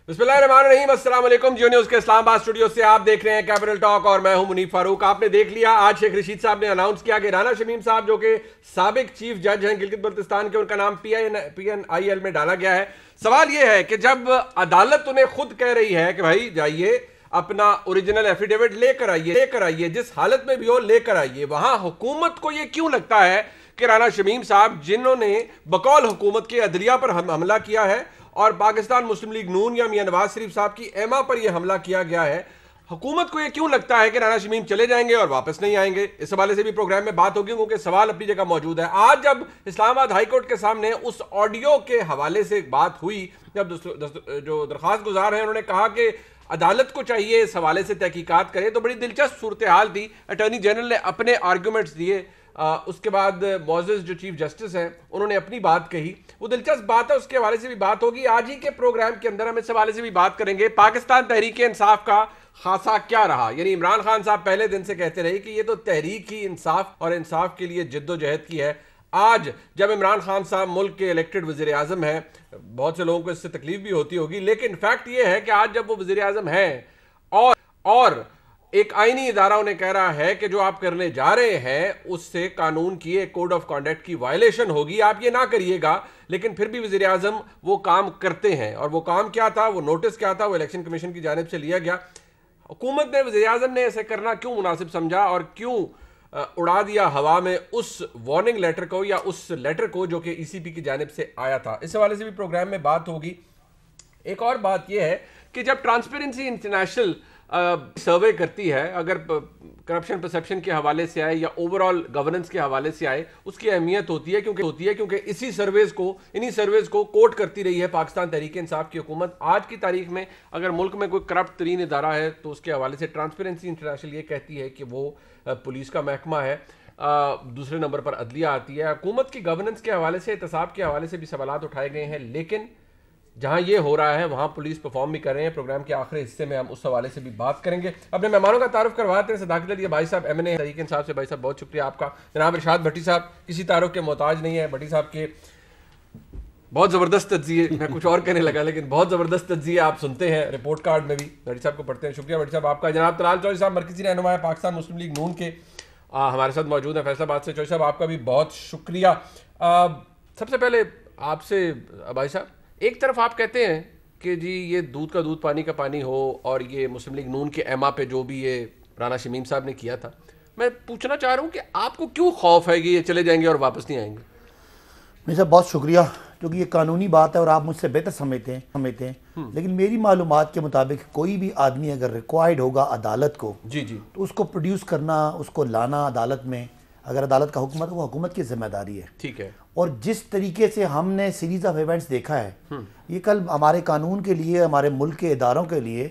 बिस्मिल्लाहिर्रहमानिर्रहीम, अस्सलाम वालेकुम। जियो न्यूज़ के इस्लामाबाद स्टूडियो से आप देख रहे हैं कैपिटल टॉक और मैं हूं मुनीफ फारूक। आपने देख लिया, आज शेख रशीद साहब ने अनाउंस किया कि राना शमीम साहब जो कि साबिक चीफ जज हैं गिलगित बल्तिस्तान के, उनका नाम PNIL में डाला गया है। सवाल यह है कि जब अदालत उन्हें खुद कह रही है कि भाई जाइए अपना ओरिजिनल एफिडेविट लेकर आइए, जिस हालत में भी हो लेकर आइए, वहां हुकूमत को यह क्यों लगता है कि राना शमीम साहब जिन्होंने बकौल हुकूमत के अदलिया पर हमला किया है और पाकिस्तान मुस्लिम लीग नून या मियां नवाज शरीफ साहब की एमा पर यह हमला किया गया है, हुकूमत को यह क्यों लगता है कि राना शमीम चले जाएंगे और वापस नहीं आएंगे? इस हवाले से भी प्रोग्राम में बात होगी, क्योंकि सवाल अपनी जगह मौजूद है। आज जब इस्लामाबाद हाईकोर्ट के सामने उस ऑडियो के हवाले से बात हुई, जब जो दरखास्त गुजार हैं उन्होंने कहा कि अदालत को चाहिए इस हवाले से तहकीकात करे, तो बड़ी दिलचस्प सूरत हाल थी। अटॉर्नी जनरल ने अपने आर्ग्यूमेंट्स दिए, उसके बाद मोजेस जो चीफ जस्टिस हैं उन्होंने अपनी बात कही। वो दिलचस्प बात है, उसके हवाले से भी बात होगी। आज ही के प्रोग्राम के अंदर हम इस हवाले से भी बात करेंगे, पाकिस्तान तहरीक इंसाफ का खासा क्या रहा। यानी इमरान खान साहब पहले दिन से कहते रहे कि ये तो तहरीक ही इंसाफ और इंसाफ के लिए जद्दोजहद की है। आज जब इमरान खान साहब मुल्क के इलेक्टेड वज़ीर आज़म हैं, बहुत से लोगों को इससे तकलीफ भी होती होगी, लेकिन फैक्ट ये है कि आज जब वो वज़ीर आज़म हैं और एक आईनी इदारा उन्हें कह रहा है कि जो आप करने जा रहे हैं उससे कानून की, एक कोड ऑफ कंडक्ट की वायलेशन होगी, आप ये ना करिएगा, लेकिन फिर भी वज़ीर आज़म वो काम करते हैं। और वो काम क्या था, वो नोटिस क्या था, वो इलेक्शन कमीशन की जानिब से लिया गया। हुकूमत ने, वज़ीर आज़म ने ऐसे करना क्यों मुनासिब समझा और क्यों उड़ा दिया हवा में उस वार्निंग लेटर को या उस लेटर को जो कि ECP की जानिब से आया था? इस हवाले से भी प्रोग्राम में बात होगी। एक और बात यह है कि जब ट्रांसपेरेंसी इंटरनेशनल सर्वे करती है, अगर करप्शन परसेप्शन के हवाले से आए या ओवरऑल गवर्नेंस के हवाले से आए, उसकी अहमियत होती है क्योंकि इन्हीं सर्वेज को कोट करती रही है पाकिस्तान तहरीक इंसाफ की हुकूमत। आज की तारीख में अगर मुल्क में कोई करप्ट तरीन इदारा है तो उसके हवाले से ट्रांसपेरेंसी इंटरनेशनल ये कहती है कि वो पुलिस का महकमा है, दूसरे नंबर पर अदलिया आती है। हुकूमत की गवर्नेंस के हवाले से, एहतसाब के हवाले से भी सवालात उठाए गए हैं, लेकिन जहां ये हो रहा है वहां पुलिस परफॉर्म भी कर रहे हैं। प्रोग्राम के आखिरी हिस्से में हम उस हवाले से भी बात करेंगे। अपने मेहमानों का तारुफ करवाते हैं। सदाकत अली भाई साहब MNA तहरीक इंसाफ से। भाई साहब बहुत शुक्रिया आपका। जनाब इरशाद भट्टी साहब किसी तारुफ के मोहताज नहीं है। भट्टी साहब के बहुत ज़बरदस्त तज्जिए, मैं कुछ और कहने लगा लेकिन बहुत ज़बरदस्त तज्जिए आप सुनते हैं, रिपोर्ट कार्ड में भी भट्टी साहब को पढ़ते हैं। शुक्रिया भट्टी साहब आपका। जनाब तलाल चौधरी साहब मरकज़ी रहनुमा है पाकिस्तान मुस्लिम लीग नून के, हमारे साथ मौजूद है फैसलाबाद से। चौधरी साहब आपका भी बहुत शुक्रिया। सबसे पहले आपसे भाई साहब, एक तरफ आप कहते हैं कि जी ये दूध का दूध पानी का पानी हो और ये मुस्लिम लीग नून के एमा पे जो भी ये राना शमीम साहब ने किया था, मैं पूछना चाह रहा हूँ कि आपको क्यों खौफ है कि ये चले जाएंगे और वापस नहीं आएंगे? मेरे साहब बहुत शुक्रिया, क्योंकि ये कानूनी बात है और आप मुझसे बेहतर समझते हैं। लेकिन मेरी मालूमात के मुताबिक कोई भी आदमी अगर रिक्वायर्ड होगा अदालत को जी तो उसको प्रोड्यूस करना, उसको लाना अदालत में, अगर अदालत का हुक्म है तो वो हुकूमत की जिम्मेदारी है। ठीक है। और जिस तरीके से हमने सीरीज ऑफ इवेंट्स देखा है, ये कल हमारे कानून के लिए, हमारे मुल्क के इदारों के लिए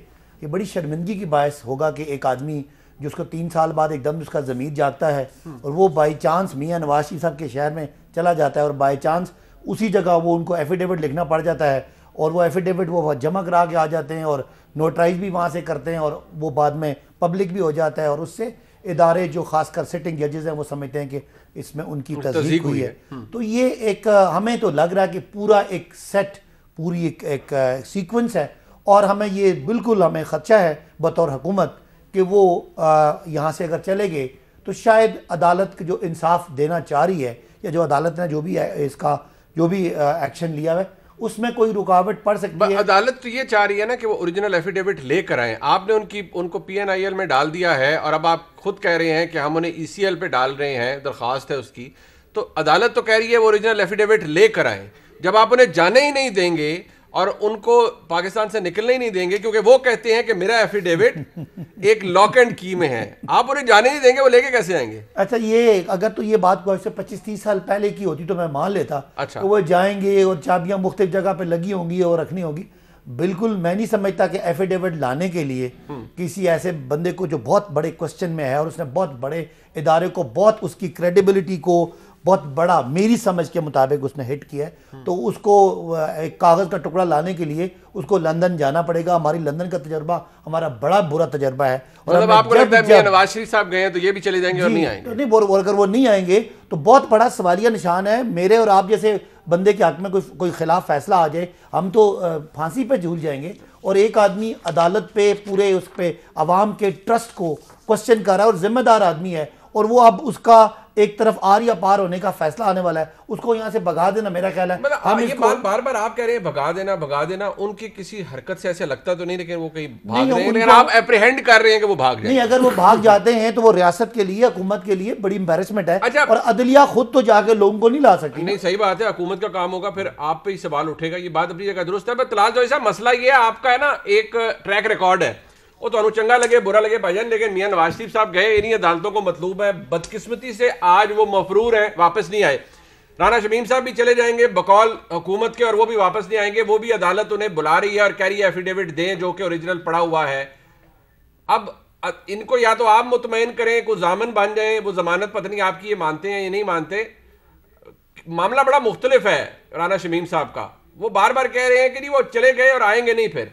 ये बड़ी शर्मिंदगी की बायस होगा कि एक आदमी जो उसको 3 साल बाद एकदम उसका ज़मीर जागता है और वो बाई चांस मियां नवाज शरीफ साहब के शहर में चला जाता है और बाई चांस उसी जगह वो उनको एफिडेविट लिखना पड़ जाता है और वो एफिडेविट वो जमा करा के आ जाते हैं और नोटराइज भी वहाँ से करते हैं और वो बाद में पब्लिक भी हो जाता है और उससे इदारे जो खासकर सिटिंग जजेस हैं वो समझते हैं कि इसमें उनकी तस्दीक हुई है। तो ये एक हमें तो लग रहा है कि पूरा एक सेट, पूरी एक सीक्वेंस है और हमें ये बिल्कुल हमें खदशा है बतौर हुकूमत कि वो यहाँ से अगर चले गए तो शायद अदालत जो इंसाफ देना चाह रही है या जो अदालत ने जो भी इसका जो भी एक्शन लिया है उसमें कोई रुकावट पड़ सकती है। अदालत तो ये चाह रही है ना कि वो ओरिजिनल एफिडेविट लेकर आए, आपने उनको PNIL में डाल दिया है और अब आप खुद कह रहे हैं कि हम उन्हें ECL पे डाल रहे हैं, दरख्वास्त है उसकी, तो अदालत तो कह रही है वो ओरिजिनल एफिडेविट लेकर आए। जब आप उन्हें जाने ही नहीं देंगे और उनको पाकिस्तान से निकलने ही नहीं देंगे क्योंकि वो कहते हैं कि मेरा एफिडेविट एक लॉक एंड की में है, आप उन्हें जाने नहीं देंगे, वो लेके कैसे आएंगे? अच्छा, ये अगर तो ये बात को 25-30 साल पहले की होती तो मैं मान लेता। अच्छा। तो वो जाएंगे और चाबियां मुख्तलिफ जगह पे लगी होंगी और रखनी होगी। बिल्कुल मैं नहीं समझता कि एफिडेविट लाने के लिए किसी ऐसे बंदे को जो बहुत बड़े क्वेश्चन में है और उसने बहुत बड़े इदारे को, बहुत उसकी क्रेडिबिलिटी को बहुत बड़ा मेरी समझ के मुताबिक उसने हिट किया है, तो उसको एक कागज़ का टुकड़ा लाने के लिए उसको लंदन जाना पड़ेगा। हमारी लंदन का तजर्बा हमारा बड़ा बुरा तजर्बा है। और मतलब आपको लगता है मियां नवाज शरीफ साहब गए हैं तो ये भी चले जाएंगे और नहीं आएंगे? नहीं, अगर वो नहीं आएंगे तो बहुत बड़ा सवालिया निशान है। मेरे और आप जैसे बंदे के हक में कोई खिलाफ फैसला आ जाए, हम तो फांसी पे झूल जाएंगे। और एक आदमी अदालत पे पूरे उस पे अवाम के ट्रस्ट को क्वेश्चन कर रहा है और जिम्मेदार आदमी है, और वो अब उसका एक तरफ आर या पार होने का फैसला आने वाला है, उसको यहाँ से भगा देना मेरा ख्याल है। मतलब ये बात बार बार आप कह रहे हैं भगा देना, उनकी किसी हरकत से ऐसे लगता तो नहीं, लेकिन वो कहीं भाग रहे हैं, लेकिन आप एप्रीहेंड कर रहे हैं कि वो भाग नहीं, अगर वो भाग जाते हैं तो वो रियासत के लिए, हुकूमत के लिए बड़ी एम्बैरेसमेंट है। अच्छा, और अदलिया खुद तो जाके लोगों को नहीं ला सकती। नहीं, सही बात है, हुकूमत का काम होगा, फिर आप पे ही सवाल उठेगा, ये बात अपनी जगह दुरुस्त है। पर तलाल जो साहब, मसला ये है आपका है ना, एक ट्रैक रिकॉर्ड है, वो तो चंगा लगे बुरा लगे भाईजान, लेकिन मियां नवाज शरीफ साहब गए इन्हीं अदालतों को मतलूब है, बदकिस्मती से आज वो मफरूर हैं, वापस नहीं आए। राना शमीम साहब भी चले जाएंगे बकौल हुकूमत के, और वो भी वापस नहीं आएंगे। वो भी अदालत उन्हें बुला रही है और कह रही है एफिडेविट दें जो कि ओरिजिनल पड़ा हुआ है। अब इनको या तो आप मुतमईन करें, कोई जामन बन जाए, वो जमानत पता नहीं आपकी ये मानते हैं या नहीं मानते। मामला बड़ा मुख्तलिफ है राना शमीम साहब का, वो बार बार कह रहे हैं कि नहीं वो चले गए और आएंगे नहीं फिर।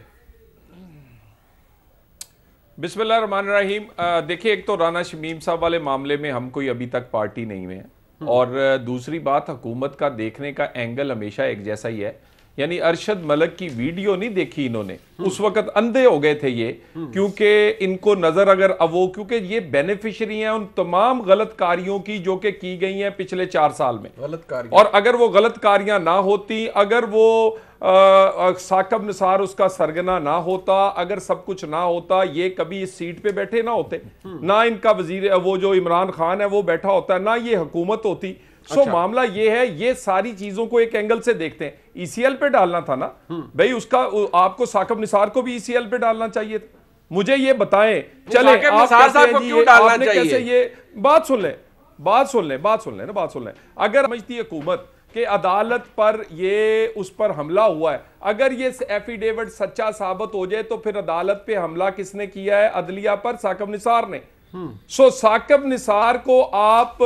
बिस्मिल्लाहिर्रहमानिर्रहीम। देखिए, एक तो राना शमीम साहब वाले मामले में हम कोई अभी तक पार्टी नहीं हुए हैं, और दूसरी बात, हुकूमत का देखने का एंगल हमेशा एक जैसा ही है। यानी अरशद मलिक की वीडियो नहीं देखी इन्होंने, उस वक्त अंधे हो गए थे ये, क्योंकि इनको नजर अगर अब वो, क्योंकि ये बेनिफिशियरी हैं उन तमाम गलत कारियों की जो कि की गई हैं पिछले 4 साल में, गलत कारियां। और अगर वो गलत कारियां ना होती, अगर वो साकब निसार उसका सरगना ना होता, अगर सब कुछ ना होता, ये कभी इस सीट पे बैठे ना होते, ना इनका वजीर वो जो इमरान खान है वो बैठा होता, ना ये हुकूमत होती। सो मामला ये है, ये सारी चीजों को एक एंगल से देखते हैं। ईसीएल पे डालना था ना भाई, उसका आपको साकब निसार को भी ईसीएल पे डालना चाहिए था। मुझे ये बताएं, चले आप कैसे ये बात सुन लें ना। अगर समझती है हुकूमत कि अदालत पर ये उस पर हमला हुआ है, अगर ये एफिडेविट सच्चा साबित हो जाए तो फिर अदालत पे हमला किसने किया है? अदलिया पर साकब निसार ने। सो साकब निसार को आप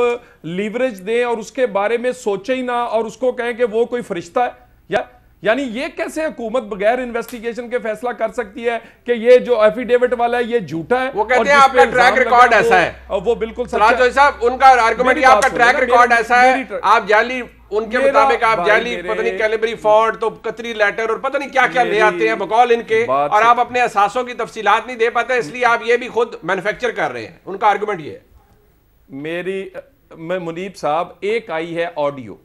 लीवरेज दें और उसके बारे में सोचे ही ना, और उसको कहें कि वो कोई फरिश्ता है, यानी ये कैसे हुकूमत बगैर इन्वेस्टिगेशन के फैसला कर सकती है कि ये जो एफिडेविट वाला है ये झूठा है? वो कहते हैं आपका ट्रैक रिकॉर्ड ऐसा है, वो बिल्कुल साहब उनका आर्गुमेंट, आपका ट्रैक रिकॉर्ड ऐसा है, आप जाली उनके मुताबिक आप जाली पता नहीं कैलिबरी फॉन्ट तो कतरी लेटर और पता नहीं क्या क्या ले आते हैं बकौल इनके, और आप अपने असासों की तफसीलात नहीं दे पाते, इसलिए आप ये भी खुद मैन्युफैक्चर कर रहे हैं। उनका आर्गुमेंट ये है। मुनीब साहब, एक आई है ऑडियो,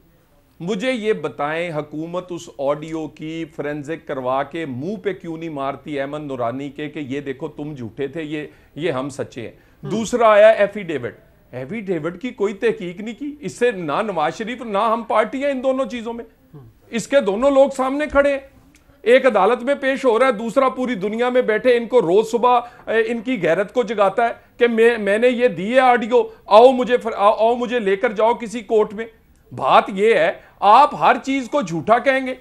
मुझे ये बताएं हुकूमत उस ऑडियो की फोरेंसिक करवा के मुंह पे क्यों नहीं मारती अहमद नूरानी के कि ये देखो तुम झूठे थे, ये हम सच्चे हैं। दूसरा आया एफिडेविट की कोई तहकीक नहीं की, इससे ना नवाज शरीफ ना हम पार्टी है इन दोनों चीजों में, इसके दोनों लोग सामने खड़े हैं। एक अदालत में पेश हो रहा है, दूसरा पूरी दुनिया में बैठे इनको रोज सुबह इनकी गैरत को जगाता है कि मैंने ये दी है ऑडियो, आओ मुझे लेकर जाओ किसी कोर्ट में। बात यह है, आप हर चीज को झूठा कहेंगे,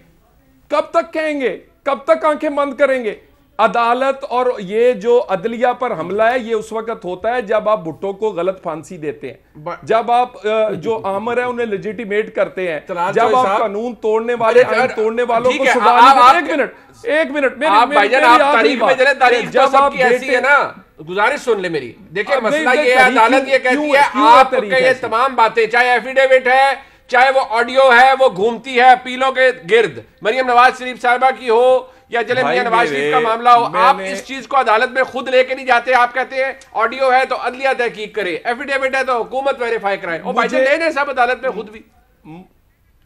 कब तक कहेंगे, कब तक आंखें बंद करेंगे? अदालत और ये जो अदलिया पर हमला है ये उस वक्त होता है जब आप भुट्टो को गलत फांसी देते हैं, जब आप जो आमर है उन्हें लेजिटिमेट करते हैं, जब आप कानून तोड़ने वालों को सजा। एक मिनट जब आप ऐसी है ना, गुजारिश सुन ले मेरी। देखिए मसला ये है, अदालत ये कहती है आप ये तमाम बातें, चाहे एफिडेविट है चाहे वो ऑडियो है, वो घूमती है अपीलों के गिर्द, मरियम नवाज शरीफ साहिबा की हो या जले मियां नवाज शरीफ का मामला हो, आप इस चीज को अदालत में खुद लेके नहीं जाते। आप कहते हैं ऑडियो है तो अदलिया तहकीक करे, एफिडेविट है तो हुकूमत वेरीफाई कराए, और भाईजान लेने सब अदालत में खुद भी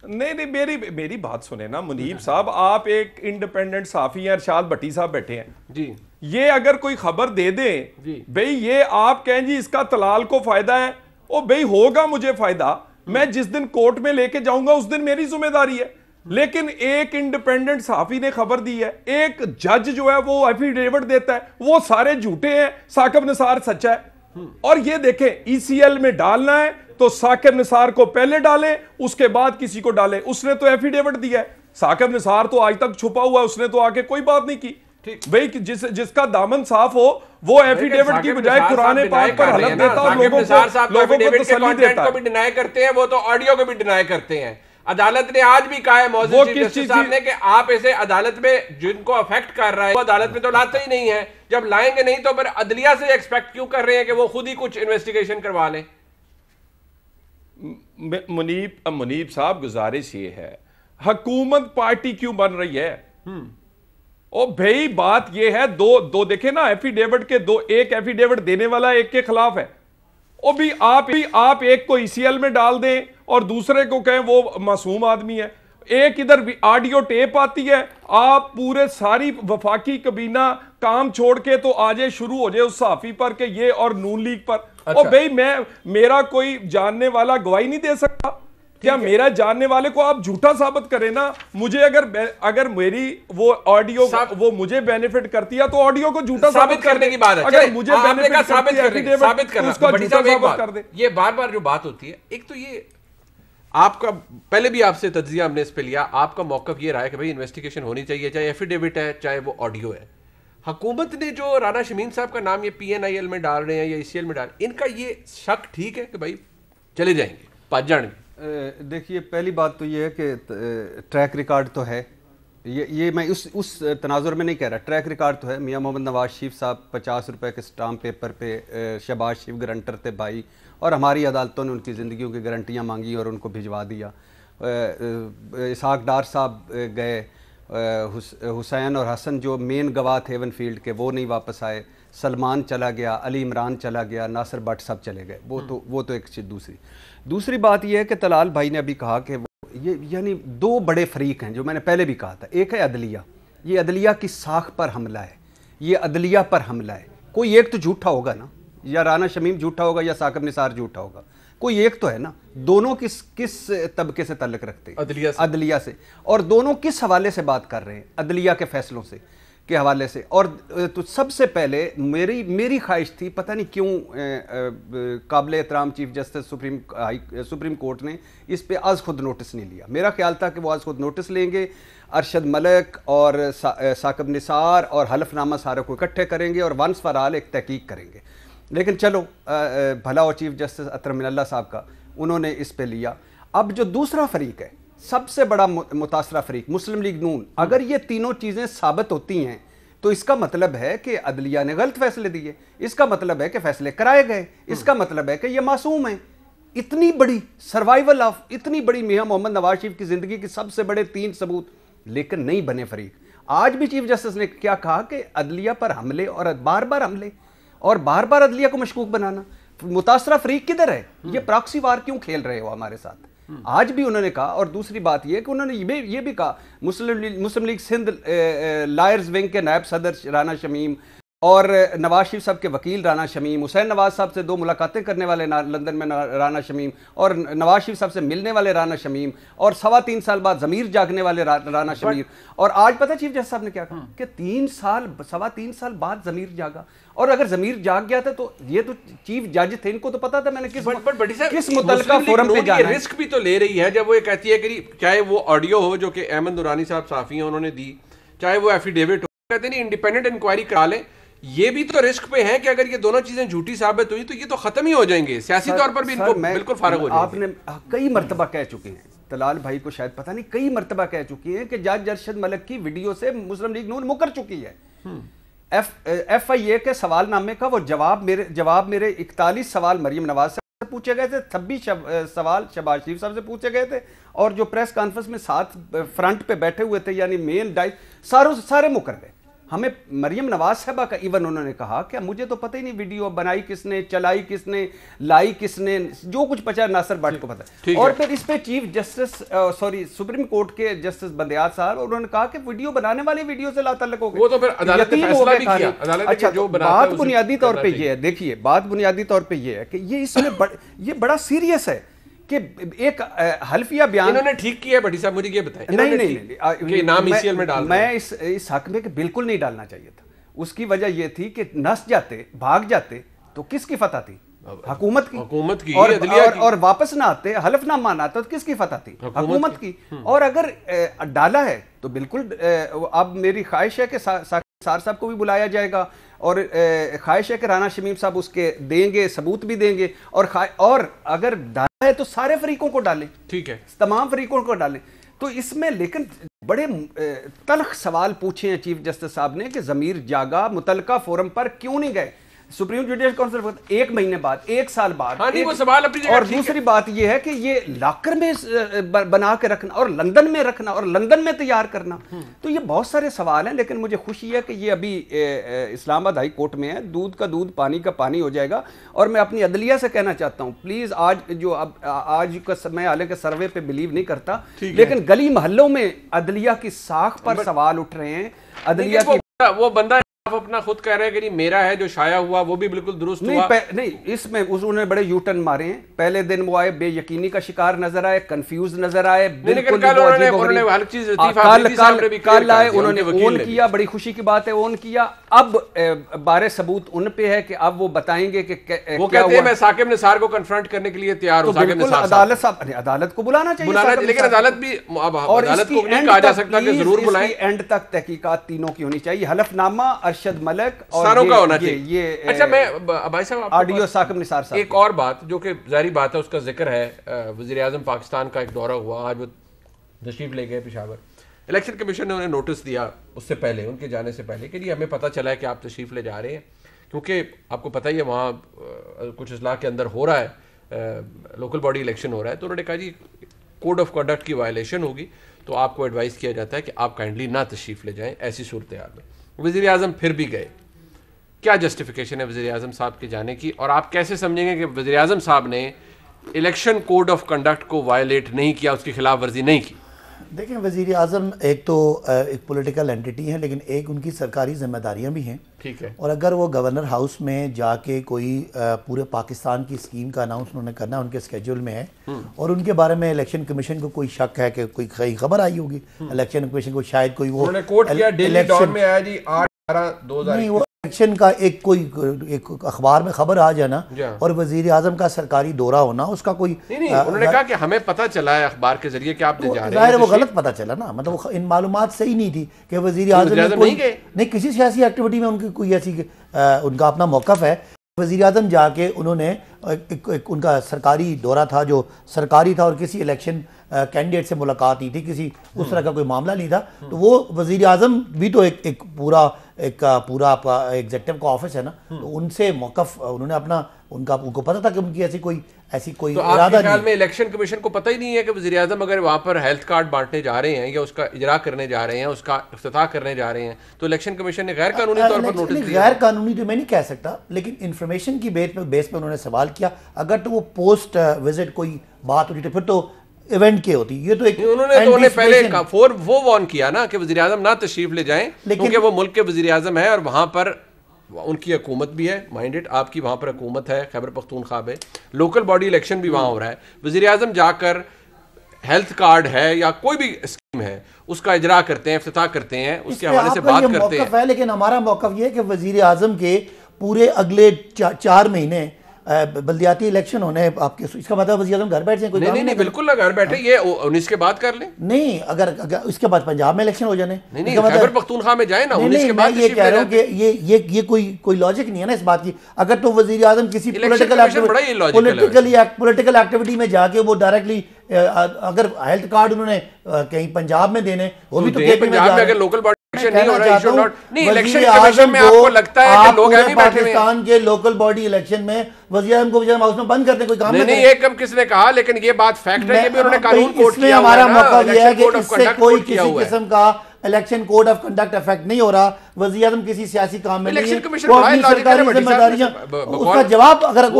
नहीं। मेरी बात सुने ना मुनीब साहब, आप एक इंडिपेंडेंट साफी हैं, अरशाद भट्टी साहब बैठे हैं जी, ये अगर कोई खबर दे दें भाई, ये आप कहें जी इसका तलाल को फायदा है, ओ भाई होगा मुझे फायदा, मैं जिस दिन कोर्ट में लेके जाऊंगा उस दिन मेरी जिम्मेदारी है। लेकिन एक इंडिपेंडेंट साफी ने खबर दी है, एक जज जो है वो एफिडेविट देता है, वो सारे झूठे हैं, साकब निसार सच्चा है। और ये देखें, ईसीएल में डालना है तो साकब निसार को पहले डाले, उसके बाद किसी को डाले। उसने तो एफिडेविट दिया है, साकब निसार तो आज तक छुपा हुआ है, उसने तो आके कोई बात नहीं की। भाई जिसका दामन साफ हो वो एफिडेविट की बजाय कुरान पाक पर हलफ देता और लोगों को तसल्ली देता है। को भी डिनाई करते हैं, वो तो ऑडियो को भी डिनाई करते हैं। अदालत ने आज भी कहा है मौजूद चीफ जस्टिस साहब ने कि आप इसे अदालत में जिनको अफेक्ट कर रहा है वो अदालत में तो लाते ही नहीं है, जब लाएंगे नहीं तो फिर अदलिया से एक्सपेक्ट क्यों कर रहे हैं कि वो खुद ही कुछ इन्वेस्टिगेशन करवा लें? मुनीब साहब, गुजारिश ये है, हुकूमत पार्टी क्यों बन रही है? ओ भाई बात यह है, दो देखे ना एफिडेविट के, दो, एक एफिडेविट देने वाला एक के खिलाफ है। ओ भी आप एक को ईसीएल में डाल दें और दूसरे को कहें वो मासूम आदमी है। एक इधर भी ऑडियो टेप आती है, आप पूरे सारी वफाकी कबीना काम छोड़ के तो आजे शुरू हो जाए उस सहाफी पर के ये और नून लीग पर। अच्छा। ओ भाई मेरा कोई जानने वाला गवाही नहीं दे सकता क्या? मेरा जानने वाले को आप झूठा साबित करें ना। मुझे अगर मेरी वो ऑडियो वो मुझे बेनिफिट करती है तो ऑडियो को झूठा साबित करने की बात है। अगर मुझे बेनिफिट साबित कर दे। ये बार जो बात होती है, एक तो ये आपका पहले भी आपसे तज्जिया हमने इस पे लिया, आपका मौकफ ये रहा है कि भाई इन्वेस्टिगेशन होनी चाहिए, चाहे एफिडेविट है चाहे वो ऑडियो है। हुकूमत ने जो राना शमीम साहब का नाम ये PNIL में डाल रहे हैं या ECL में डाल, इनका ये शक ठीक है कि भाई चले जाएंगे, पहुंच जाएंगे? देखिए, पहली बात तो ये है कि ट्रैक रिकॉर्ड तो है, ये मैं उस तनाजुर में नहीं कह रहा, ट्रैक रिकॉर्ड तो है। मियां मोहम्मद नवाज शरीफ साहब 50 रुपए के स्टाम्प पेपर पे शहबाज शरीफ गारंटर थे भाई, और हमारी अदालतों ने उनकी ज़िंदगियों की गारंटियाँ मांगी और उनको भिजवा दिया। इसहाक डार साहब गए, हुसैन और हसन जो मेन गवाह थे एवनफील्ड के वो नहीं वापस आए, सलमान चला गया, अली इमरान चला गया, नासिर भट्ट सब चले गए। वो तो एक चीज़। दूसरी बात यह है कि तलाल भाई ने अभी कहा कि ये यानी दो बड़े फरीक हैं जो मैंने पहले भी कहा था। एक है अदलिया, ये अदलिया की साख पर हमला है, ये अदलिया पर हमला है। कोई एक तो झूठा होगा ना, या राना शमीम झूठा होगा या साकिब निसार झूठा होगा, कोई एक तो है ना। दोनों किस तबके से ताल्लुक रखते हैं? अदलिया से। और दोनों किस हवाले से बात कर रहे हैं? अदलिया के फैसलों से के हवाले से। और तो सबसे पहले मेरी ख्वाहिश थी, पता नहीं क्यों काबिल एहतराम चीफ जस्टिस सुप्रीम कोर्ट ने इस पे आज खुद नोटिस नहीं लिया। मेरा ख्याल था कि वो आज खुद नोटिस लेंगे, अरशद मलिक और साकिब निसार और हलफनामा सारे को इकट्ठे करेंगे और वंस फॉर ऑल एक तहकीक करेंगे। लेकिन चलो भला और चीफ जस्टिस अतर मिनल्ला साहब का, उन्होंने इस पे लिया। अब जो दूसरा फरीक है, सबसे बड़ा मुतासरा फरीक मुस्लिम लीग नून, अगर ये तीनों चीज़ें साबित होती हैं तो इसका मतलब है कि अदलिया ने गलत फैसले दिए, इसका मतलब है कि फैसले कराए गए, इसका मतलब है कि ये मासूम है। इतनी बड़ी सर्वाइवल ऑफ इतनी बड़ी मियां मोहम्मद नवाज शरीफ की ज़िंदगी के सबसे बड़े 3 सबूत, लेकिन नहीं बने फरीक। आज भी चीफ जस्टिस ने क्या कहा कि अदलिया पर हमले और बार बार हमले और बार बार अदलिया को मशकूक बनाना, मुतासरा फरीक किधर है? ये प्रॉक्सी वार क्यों खेल रहे हो हमारे साथ? आज भी उन्होंने कहा। और दूसरी बात यह कि उन्होंने ये भी कहा, मुस्लिम लीग सिंध लायर्स विंग के नायब सदर राना शमीम और नवाज शरीफ साहब के वकील राना शमीम, हुसैन नवाज साहब से 2 मुलाकातें करने वाले लंदन में राना शमीम, और नवाज शरीफ साहब से मिलने वाले राना शमीम, और 3.25 साल बाद ज़मीर जागने वाले राना शमीम। और आज पता चीफ जस्टिस साहब ने क्या कहा कि 3.25 साल बाद ज़मीर जागा। और अगर ज़मीर जाग गया था तो ये तो चीफ जज थे, इनको तो पता था मैंने किस मुतल्लिका फोरम पे जाना है। रिस्क भी तो ले रही है जब वो ये कहती है कि चाहे वो ऑडियो हो जो कि अहमद दुरानी साहब साफ़ी हैं उन्होंने दी, चाहे वो एफिडेविट हो, कहते नहीं इंडिपेंडेंट इंक्वायरी करा लें। ये भी तो रिस्क पे है कि अगर ये दोनों चीजें झूठी साबित हुई तो ये तो खत्म ही हो जाएंगे, सियासी तौर पर भी इनको बिल्कुल फारग हो जाएंगे। आपने कई मर्तबा कह चुके हैं, तलाल भाई को शायद पता नहीं, कई मर्तबा कह चुकी हैं कि जज अरशद मलिक की वीडियो से मुस्लिम लीग नून मुकर चुकी है। FIA के सवालनामे का वो जवाब मेरे 41 सवाल मरियम नवाज से पूछे गए थे, 26 सवाल शहबाज शरीफ साहब से पूछे गए थे, और जो प्रेस कॉन्फ्रेंस में 7 फ्रंट पे बैठे हुए थे यानी मेन डाइस सारे मुकर गए। हमें मरियम नवाज साहबा का इवन उन्होंने कहा कि मुझे तो पता ही नहीं वीडियो बनाई किसने, चलाई किसने, लाई किसने, जो कुछ बचा नासिर भट्ट को पता है। और फिर इस पे चीफ जस्टिस सुप्रीम कोर्ट के जस्टिस बंदयाल साहब उन्होंने कहा कि वीडियो बनाने वाले वीडियो से लातल्लुक हो गए। वो तो फिर अदालत ने फैसला भी किया। अच्छा, बात बुनियादी तौर पे ये है, देखिए बात बुनियादी तौर पे ये है कि ये इसमें ये बड़ा सीरियस है कि एक हल्फिया बयान इन्होंने ठीक किया है। भट्टी साहब मुझे ये बताएं, नहीं नाम ECL में डाल, मैं इस हक में कि बिल्कुल नहीं डालना चाहिए था। उसकी वजह यह थी कि नस जाते, भाग जाते तो किसकी फतह थी? हुकूमत की। और वापस ना आते, हलफनामा ना आता तो किसकी फतह थी? हुकूमत की। और अगर डाला है तो बिल्कुल अब मेरी ख्वाहिश है कि सार साहब को भी बुलाया जाएगा, और ख्वाहिश है कि राना शमीम साहब उसके देंगे, सबूत भी देंगे, और अगर डाला है तो सारे फरीकों को डालें, ठीक है, तमाम फरीकों को डालें। तो इसमें लेकिन बड़े तल्ख सवाल पूछे हैं चीफ जस्टिस साहब ने कि ज़मीर जागा, मुतल्लिका फोरम पर क्यों नहीं गए? सुप्रीम जुडिशल काउंसिल 1 महीने बाद, 1 साल बाद। हाँ नहीं, वो सवाल अपनी जगह और ठीक है। दूसरी बात ये है कि ये लॉकर में बना के रखना और लंदन में रखना और लंदन में तैयार करना, तो ये बहुत सारे सवाल हैं। लेकिन मुझे खुशी है कि ये अभी इस्लामाबाद हाई कोर्ट में है, दूध का दूध पानी का पानी हो जाएगा। और मैं अपनी अदलिया से कहना चाहता हूँ, प्लीज आज जो आज का मैं हालांकि सर्वे पे बिलीव नहीं करता, लेकिन गली मोहल्लों में अदलिया की साख पर सवाल उठ रहे हैं। अदलिया की वो बंदा आप अपना खुद कह रहे हैं कि मेरा है जो शाया हुआ वो भी बिल्कुल दुरुस्त हुआ। नहीं, इसमें उन्होंने बड़े यूटर्न मारे हैं। पहले दिन वो आए, बेयकीनी का शिकार नजर आए, कंफ्यूज नजर आए, बिल्कुल कल आए, उन्होंने ओन किया। बड़ी खुशी की बात है, ओन किया। अब बारे सबूत उन पे है कि अब वो बताएंगे कि वो कहते हैं मैं साकिब निसार को कन्फ्रंट करने के लिए तैयार हूं। अदालत को बुलाना चाहिए, लेकिन अदालत भी अदालत को नहीं कहा जा सकता कि जरूर बुलाएं। एंड तक तहकीकात तीनों की होनी चाहिए, हलफनामा अरशद मलिक और सारों का होना चाहिए। ये अच्छा, मैं भाई साहब ऑडियो साकिब निसार साहब, एक और बात जो कि जाहिर बात है उसका जिक्र है, वज़ीर आज़म पाकिस्तान का एक दौरा हुआ, आज वो तशरीफ ले गए पेशावर। इलेक्शन कमीशन ने उन्हें नोटिस दिया उससे पहले, उनके जाने से पहले, कि जी हमें पता चला है कि आप तशरीफ ले जा रहे हैं, क्योंकि आपको पता ही है वहाँ कुछ इस्लाह के अंदर हो रहा है, लोकल बॉडी इलेक्शन हो रहा है। तो उन्होंने कहा जी कोड ऑफ कंडक्ट की वायलेशन होगी, तो आपको एडवाइस किया जाता है कि आप काइंडली ना तशरीफ ले जाएं ऐसी सूरत हाल में। वज़ीर आज़म फिर भी गए। क्या जस्टिफिकेशन है वज़ीर आज़म साहब के जाने की, और आप कैसे समझेंगे कि वज़ीर आज़म साहब ने इलेक्शन कोड ऑफ कंडक्ट को वायलेट नहीं किया, उसकी खिलाफ वर्जी नहीं की? देखें, वज़ीर आज़म एक तो एक पॉलिटिकल एंटिटी है, लेकिन एक उनकी सरकारी जिम्मेदारियां भी हैं। ठीक है। और अगर वो गवर्नर हाउस में जाके कोई पूरे पाकिस्तान की स्कीम का अनाउंस उन्होंने करना उनके स्केड्यूल में है, और उनके बारे में इलेक्शन कमीशन को कोई शक है कि कोई कहीं खबर आई होगी इलेक्शन कमीशन को, शायद कोई वो कोट किया डेली डॉन में आया जी 8/12/2000 नहीं, वो इलेक्शन का एक कोई एक अखबार में खबर आ जाना और वजीर आजम का सरकारी दौरा होना, उसका कोई नहीं, उन्होंने कहा कि हमें पता चला है अखबार के जरिए कि आप जा रहे हैं। वो गलत पता चला ना, मतलब इन मालूमात सही नहीं थी कि वजीर आजम नहीं किसी सियासी एक्टिविटी में उनकी कोई ऐसी उनका अपना मौकफ है। वजीर आजम जाके उन्होंने एक उनका सरकारी दौरा था जो सरकारी था और किसी इलेक्शन कैंडिडेट से मुलाकात ही थी, किसी उस तरह का कोई मामला नहीं था। तो वो वजीर आजम भी तो एक पूरा एग्जेक्टिव का ऑफिस है ना, तो उनसे मौकफ उन्होंने अपना उनको पता था कि उनकी ऐसी कोई तो इरादा नहीं। में इलेक्शन कमीशन को पता ही नहीं है कि वज़ीर आज़म अगर वहाँ पर हेल्थ कार्ड बांटने जा रहे हैं या उसका इजरा करने जा रहे हैं, उसका इफ्तिताह करने जा रहे हैं, तो इलेक्शन कमीशन ने गैर कानूनी तौर पर नोटिस दिया? गैर कानूनी तो मैं नहीं कह सकता, लेकिन इन्फॉर्मेशन की बेस पे उन्होंने सवाल किया। अगर तो वो पोस्ट विजिट कोई बात होती तो फिर तो इवेंट की होती। ये तो एक उन्होंने पहले वो वार्न किया ना कि वज़ीर आज़म ना तशरीफ ले जाएं, क्योंकि वो मुल्क के वज़ीर आज़म है और वहाँ पर उनकी हुकूमत भी है, माइंडेड आपकी वहाँ पर हुकूमत है, खैबर पख्तूनख्वा में लोकल बॉडी इलेक्शन भी वहाँ हो रहा है। वज़ीर आज़म जाकर हेल्थ कार्ड है या कोई भी स्कीम है उसका इजरा करते हैं, इफ्तिताह करते हैं, उसके हवाले से बात करते हैं। लेकिन हमारा मौक़िफ़ ये है कि वज़ीर आज़म के पूरे अगले 4 महीने बल्दियाती इलेक्शन होने आपके, इसका मतलब वज़ीर आज़म घर बैठ जाए? कोई नहीं, बिल्कुल ना घर बैठे, ये 19 के बाद कर लें। नहीं, अगर इसके बाद पंजाब में इलेक्शन हो जाने, नहीं, खैबर पख्तूनख्वा में जाए ना, 19 के बाद। ये कह रहा हूँ कि ये कोई लॉजिक नहीं है ना इस बात की। अगर तो वज़ीर आज़म किसी पॉलिटिकल एक्टिविटी में जाके वो डायरेक्टली अगर हेल्थ कार्ड उन्होंने कहीं पंजाब में देने, वो भी तो पंजाब में अगर लोकल बॉडी नहीं हो रहा है, नहीं इलेक्शन कमीशन में आपको लगता है कि लोग हैं पाकिस्तान के लोकल बॉडी इलेक्शन में वज़ीर आज़म को वज़ीर हाउस में बंद करते कोई काम नहीं, ये कम किसने कहा, लेकिन ये बात फैक्ट है, ये भी उन्होंने कानून कोट किया। हमारा मौका यह है कि इससे कोई किसी किस्म का election code of conduct effect नहीं हो रहा। वज़ीर आज़म किसी सियासी काम में नहीं है, वो अपनी सरकारी जिम्मेदारियां, उसका जवाब अगर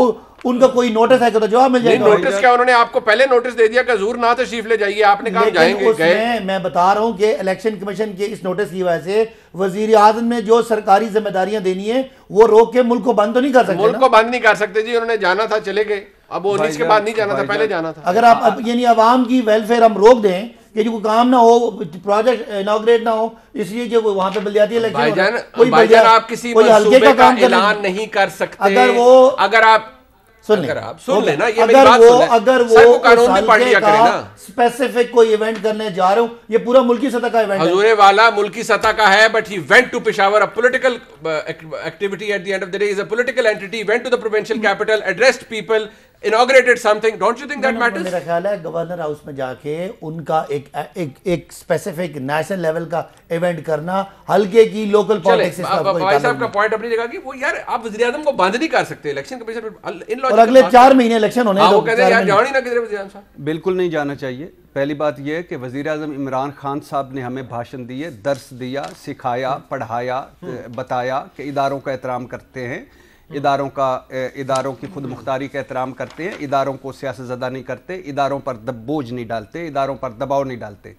उनका कोई नोटिस है तो जवाब मिल जाएगा। नोटिस क्या, उन्होंने आपको पहले नोटिस दे दिया कि हुजूर ना तशरीफ ले जाइए, आपने कहा जाएंगे गए। मैं बता रहा हूं कि इलेक्शन कमीशन के इस नोटिस की वजह से वज़ीर आज़म ने जो सरकारी जिम्मेदारियां देनी है वो रोक के मुल्क को बंद तो नहीं कर सकते। मुल्क को बंद नहीं कर सकते जी, उन्होंने जाना था चले गए, अब 19 के बाद नहीं जाना था, पहले जाना था। अगर आप यानी अवाम की वेलफेयर हम रोक दें कि जो काम ना हो, प्रोजेक्ट इनॉग्रेट ना हो, इसलिए जो वहां पे बल्दियाती इलेक्शन भाईजान आप किसी मंसूबे का ऐलान नहीं कर सकते। अगर आप सुन लेना, ये मेरी बात सुन ले। अगर वो कानून भी पढ़ लिया करे ना, स्पेसिफिक कोई इवेंट करने जा रहे हो, ये पूरा मुल्की सतह का इवेंट है। हजूरे वाला मुल्की सतह का है, but he went to Peshawar, a political activity at the end of the day is a political entity, went to the provincial capital, addressed people inaugurated something. Don't you think that matters? मेरा ख्याल है governor house में जाके उनका एक specific national level का event करना, हल्के की लोकल पॉलिटिक्स भाई साहब का पॉइंट अपनी जगह की, वो यार आप वज़ीर आज़म को बंद नहीं कर सकते इलेक्शन कमीशन इन और अगले 4 महीने इलेक्शन होने, वो कहते हैं यार जान ही ना किधर वज़ीर आज़म साहब। बिल्कुल नहीं जाना चाहिए। पहली बात यह है कि वज़ीर आज़म इमरान खान साहब ने हमें भाषण दिए, दर्स दिया, सिखाया, पढ़ाया, बताया कि इदारों का एहतराम करते हैं, इदारों की खुद मुख्तारी का एहतराम करते हैं, इदारों को सियासतज़दा नहीं करते, इदारों पर बोझ नहीं डालते, इदारों पर दबाव नहीं डालते।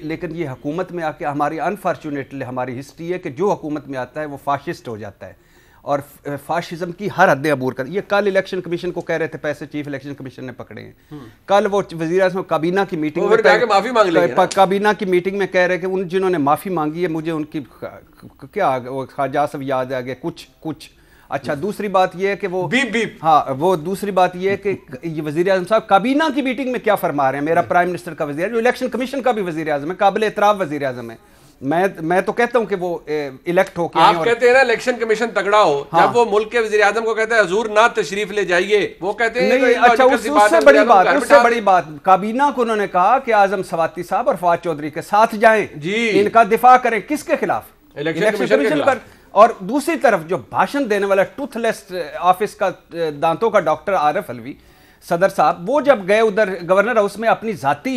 लेकिन ये हुकूमत में आके हमारी अनफॉर्चुनेटली हमारी हिस्ट्री है कि जो हुकूमत में आता है वो फाशिस्ट हो जाता है और फाशिज्म की हर हदें अबूर कर। ये कल इलेक्शन कमीशन को कह रहे थे पैसे चीफ इलेक्शन कमीशन ने पकड़े हैं। कल वो वज़ीर आज़म काबीना की मीटिंग में माफी मांग ली, काबीना की मीटिंग में कह रहे कि उन जिन्होंने माफ़ी मांगी है मुझे उनकी क्या ख्वाजा सब याद आ गया कुछ। अच्छा, दूसरी बात यह है कि वो बीप हाँ, वो दूसरी बात यह है कि ये वज़ीर आज़म साहब काबीना की मीटिंग में क्या फरमा रहे हैं। मेरा प्राइम मिनिस्टर का वज़ीर, जो इलेक्शन कमीशन का भी वज़ीर आज़म है, काबिल एतराफ़ वज़ीर आज़म है। मैं तो कहता हूं कि वो इलेक्ट होके आप कहते हैं ना इलेक्शन कमीशन तगड़ा हो, जब वो मुल्क के वज़ीर आज़म को कहते हैं हुजूर ना तशरीफ ले जाइए, वो कहते हैं नहीं। अच्छा, उससे बड़ी बात काबीना को उन्होंने कहा कि आज़म सवाती साहब और फवाद चौधरी के साथ जाएं जी, इनका दिफा करें। किसके खिलाफ? इलेक्शन कमीशन पर। और दूसरी तरफ जो भाषण देने वाला टूथलेस ऑफिस का दांतों का डॉक्टर आरिफ अलवी सदर साहब, वो जब गए उधर गवर्नर हाउस में अपनी जाती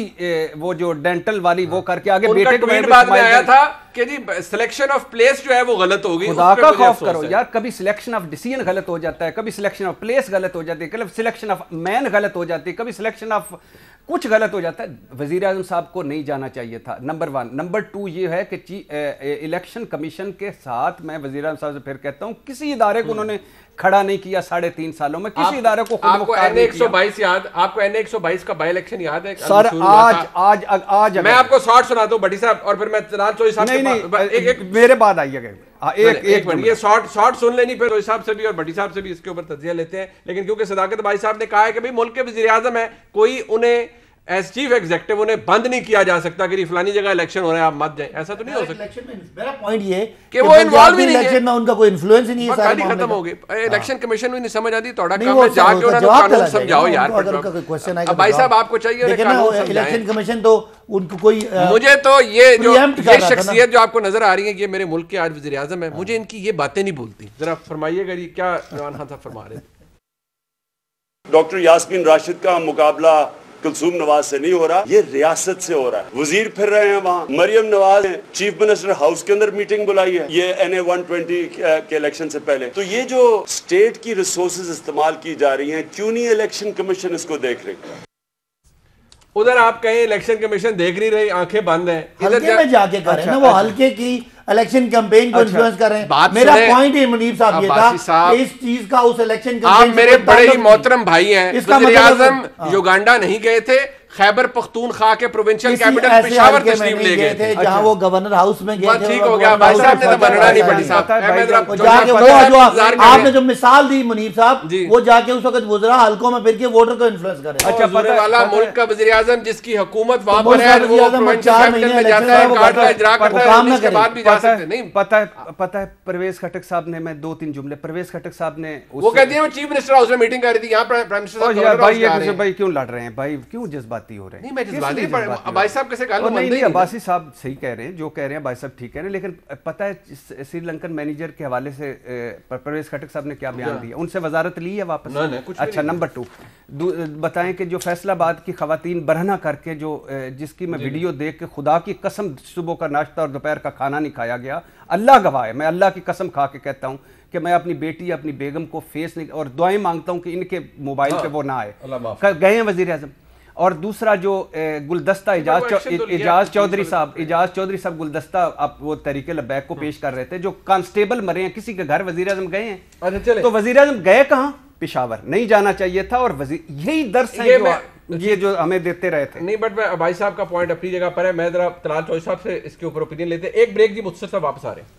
वो जो डेंटल वाली वो करके आगे बेटे को बाद में आया था कि जी सिलेक्शन ऑफ प्लेस जो है वो गलत हो गई। खुदा का खौफ करो यार, कभी सिलेक्शन ऑफ डिसीजन गलत हो जाता है, कभी सिलेक्शन ऑफ प्लेस गलत हो जाती है, कभी सिलेक्शन ऑफ मैन गलत हो जाती है, कभी सिलेक्शन ऑफ कुछ गलत हो जाता है। वज़ीर आज़म साहब को नहीं जाना चाहिए था, नंबर 1। नंबर 2 ये है कि इलेक्शन कमीशन के साथ मैं वज़ीर आज़म साहब से फिर कहता हूँ किसी इदारे को उन्होंने खड़ा नहीं किया 3.5 सालों में, किसी इदारे को आपको NA 122 याद, आपको NA 122 का बाई इलेक्शन याद है सर? आज मैं आपको शॉर्ट सुनाता हूं भट्टी साहब और फिर मैं तलाल चौधरी साहब एक मेरे बाद आइएगा। एक मिनट, ये शॉर्ट सुन लेनी, फिर चौधरी साहब से भी और भट्टी साहब से भी इसके ऊपर तज्जिया लेते हैं। लेकिन क्योंकि सदाकत भाई साहब ने कहा है कि भाई मुल्क के वज़ीर आज़म है, कोई उन्हें एज चीफ एग्जीक्यूटिव उन्हें बंद नहीं किया जा सकता कि फलानी जगह इलेक्शन हो रहा है आप मत जाएं, ऐसा तो नहीं हो सकता। मेरा पॉइंट ये कि वो इन्वॉल्व ही नहीं है, इलेक्शन में उनका कोई इन्फ्लुएंस ही नहीं है, सारी खत्म हो गई। इलेक्शन कमीशन भी नहीं समझ आती, थोड़ा काम है जाके उन्हें कानून समझाओ यार। अगर उनका कोई क्वेश्चन आएगा भाई साहब आपको चाहिए इलेक्शन कमीशन, तो उनको कोई मुझे तो ये जो ये शख्सियत जो आपको नजर आ रही है कि ये मेरे मुल्क के आज वज़ीर आज़म है, मुझे इनकी ये बातें नहीं भूलती। जरा फरमाइएगा ये क्या इमरान खान साहब फरमा रहे हैं। डॉक्टर यास्मीन राशिद का मुकाबला कुलसूम नवाज से नहीं हो रहा, ये रियासत से हो रहा है। वजीर फिर रहे हैं वहाँ, मरियम नवाज ने चीफ मिनिस्टर हाउस के अंदर मीटिंग बुलाई है ये NA 120 के इलेक्शन से पहले। तो ये जो स्टेट की रिसोर्सेज इस्तेमाल की जा रही हैं, क्यों नहीं इलेक्शन कमीशन इसको देख रही? उधर आप कहें इलेक्शन कमीशन देख नहीं रही, आंखें बंद हैं, हल्के में जाके करें ना, वो हल्के की इलेक्शन कैंपेन को इन्फ्लुएंस कर रहे हैं। मेरा पॉइंट है मुनीब साहब ये था, इस चीज का उस इलेक्शन आप मेरे बड़े ही मोहतरम भाई हैं, वज़ीर आज़म युगांडा नहीं गए थे, खैबर पख्तूनख्वा के प्रोविंशियल कैपिटल पेशावर तशरीफ ले गए थे, जहां वो गवर्नर हाउस में गए थे। ठीक हो गया भाई साहब ने तो बनना नहीं पड़ी साहब, आपने जो मिसाल दी मुनीब साहब, वो जाके उस वक्त वुज़रा हलकों में फिर के वोटर को इन्फ्लुएंस करे। अच्छा, पता वाला मुल्क का वज़ीर आज़म जिसकी हुकूमत वहां पर है, वो प्रोविंशियल कैपिटल में जाता है, कार्ड का इजरा करता है, उसके बाद भी जा सकते नहीं। पता है परवेज खटक साहब ने, मैं 2-3 जुमले, परवेज खटक साहब ने वो कहती है वो चीफ मिनिस्टर हाउस में मीटिंग कर रही थी, यहाँ प्राइम मिनिस्टर भाई क्यों लड़ रहे हैं भाई, क्यों जज्बाती हो रहे हैं? नहीं मैं जज्बाती भाई साहब कैसे गाल नहीं, अब्बासी साहब सही कह रहे हैं, जो कह रहे हैं भाई साहब ठीक कह रहे हैं। लेकिन पता है श्रीलंकन मैनेजर के हवाले से परवेज खटक साहब ने क्या बयान दिया, उनसे वजारत ली है वापस? अच्छा, नंबर 2 बताएं कि जो फैसलाबाद की खवातीन बरहना करके जो जिसकी मैं वीडियो देख के खुदा की कसम सुबह का नाश्ता और दोपहर का खाना नहीं खाया गया, अल्लाह गवाह है, मैं अल्लाह की कसम खा के कहता हूँ कि मैं अपनी बेटी अपनी बेगम को फेस नहीं, और दुआएं मांगता हूँ कि इनके मोबाइल पे वो ना आए। गए हैं वजीर आजम। और दूसरा जो गुलदस्ता इजाज चौधरी साहब गुलदस्ता आप वो तहरीके लब्बैक को पेश कर रहे थे, जो कांस्टेबल मरे हैं, किसी के घर वजीर आजम गए हैं? अच्छा, तो वजीर आजम गए कहाँ? पेशावर नहीं जाना चाहिए था। और यही दर्स है ये जो हमें देते रहे थे। नहीं, बट भाई साहब का पॉइंट अपनी जगह पर है। मैं जरा तलाल चौधरी साहब से इसके ऊपर ओपिनियन लेते हैं। एक ब्रेक जी, मुझसे सब वापस आ रहे हैं।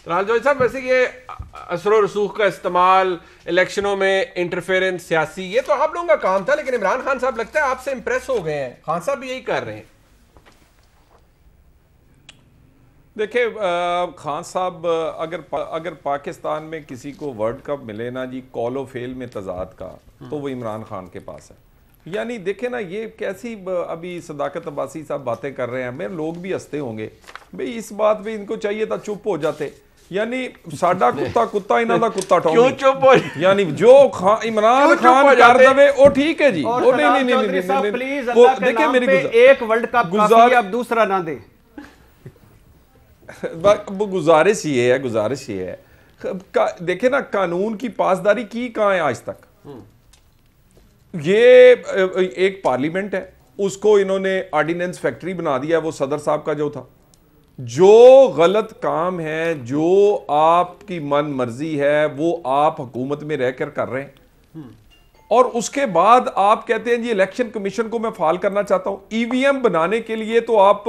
तलाल चौधरी साहब, वैसे ये असर और रसूख का इस्तेमाल इलेक्शनों में इंटरफेरेंस सियासी, ये तो आप लोगों का काम था, लेकिन इमरान खान साहब लगता है आपसे इंप्रेस हो गए हैं। खान साहब भी यही कर रहे हैं। देखिए खान साहब, अगर पाकिस्तान में किसी को वर्ल्ड कप मिले ना जी कॉलो फेल में तजाद का, तो वो इमरान खान के पास है। यानी देखे ना ये कैसी अभी सदाकत अब्बासी साहब बातें कर रहे हैं, मेरे लोग भी हंसते होंगे भाई इस बात पे, इनको चाहिए था चुप हो जाते। यानी साडा कुत्ता कुत्ता इन्हां दा कुत्ता टॉमी, क्यों चुप हो? यानी जो इमरान खान कर दवे वो ठीक है जी, वो नहीं प्लीज वो देखिए मेरी एक वर्ल्ड कप काफी है, अब दूसरा ना दे। गुजारिश ये है देखे ना कानून की पासदारी की कहाँ है आज तक। ये एक पार्लियामेंट है, उसको इन्होंने ऑर्डिनेंस फैक्ट्री बना दिया, वो सदर साहब का जो था। जो गलत काम है, जो आपकी मन मर्जी है, वो आप हुकूमत में रहकर कर रहे हैं, और उसके बाद आप कहते हैं जी इलेक्शन कमीशन को मैं फाल करना चाहता हूं। ईवीएम बनाने के लिए तो आप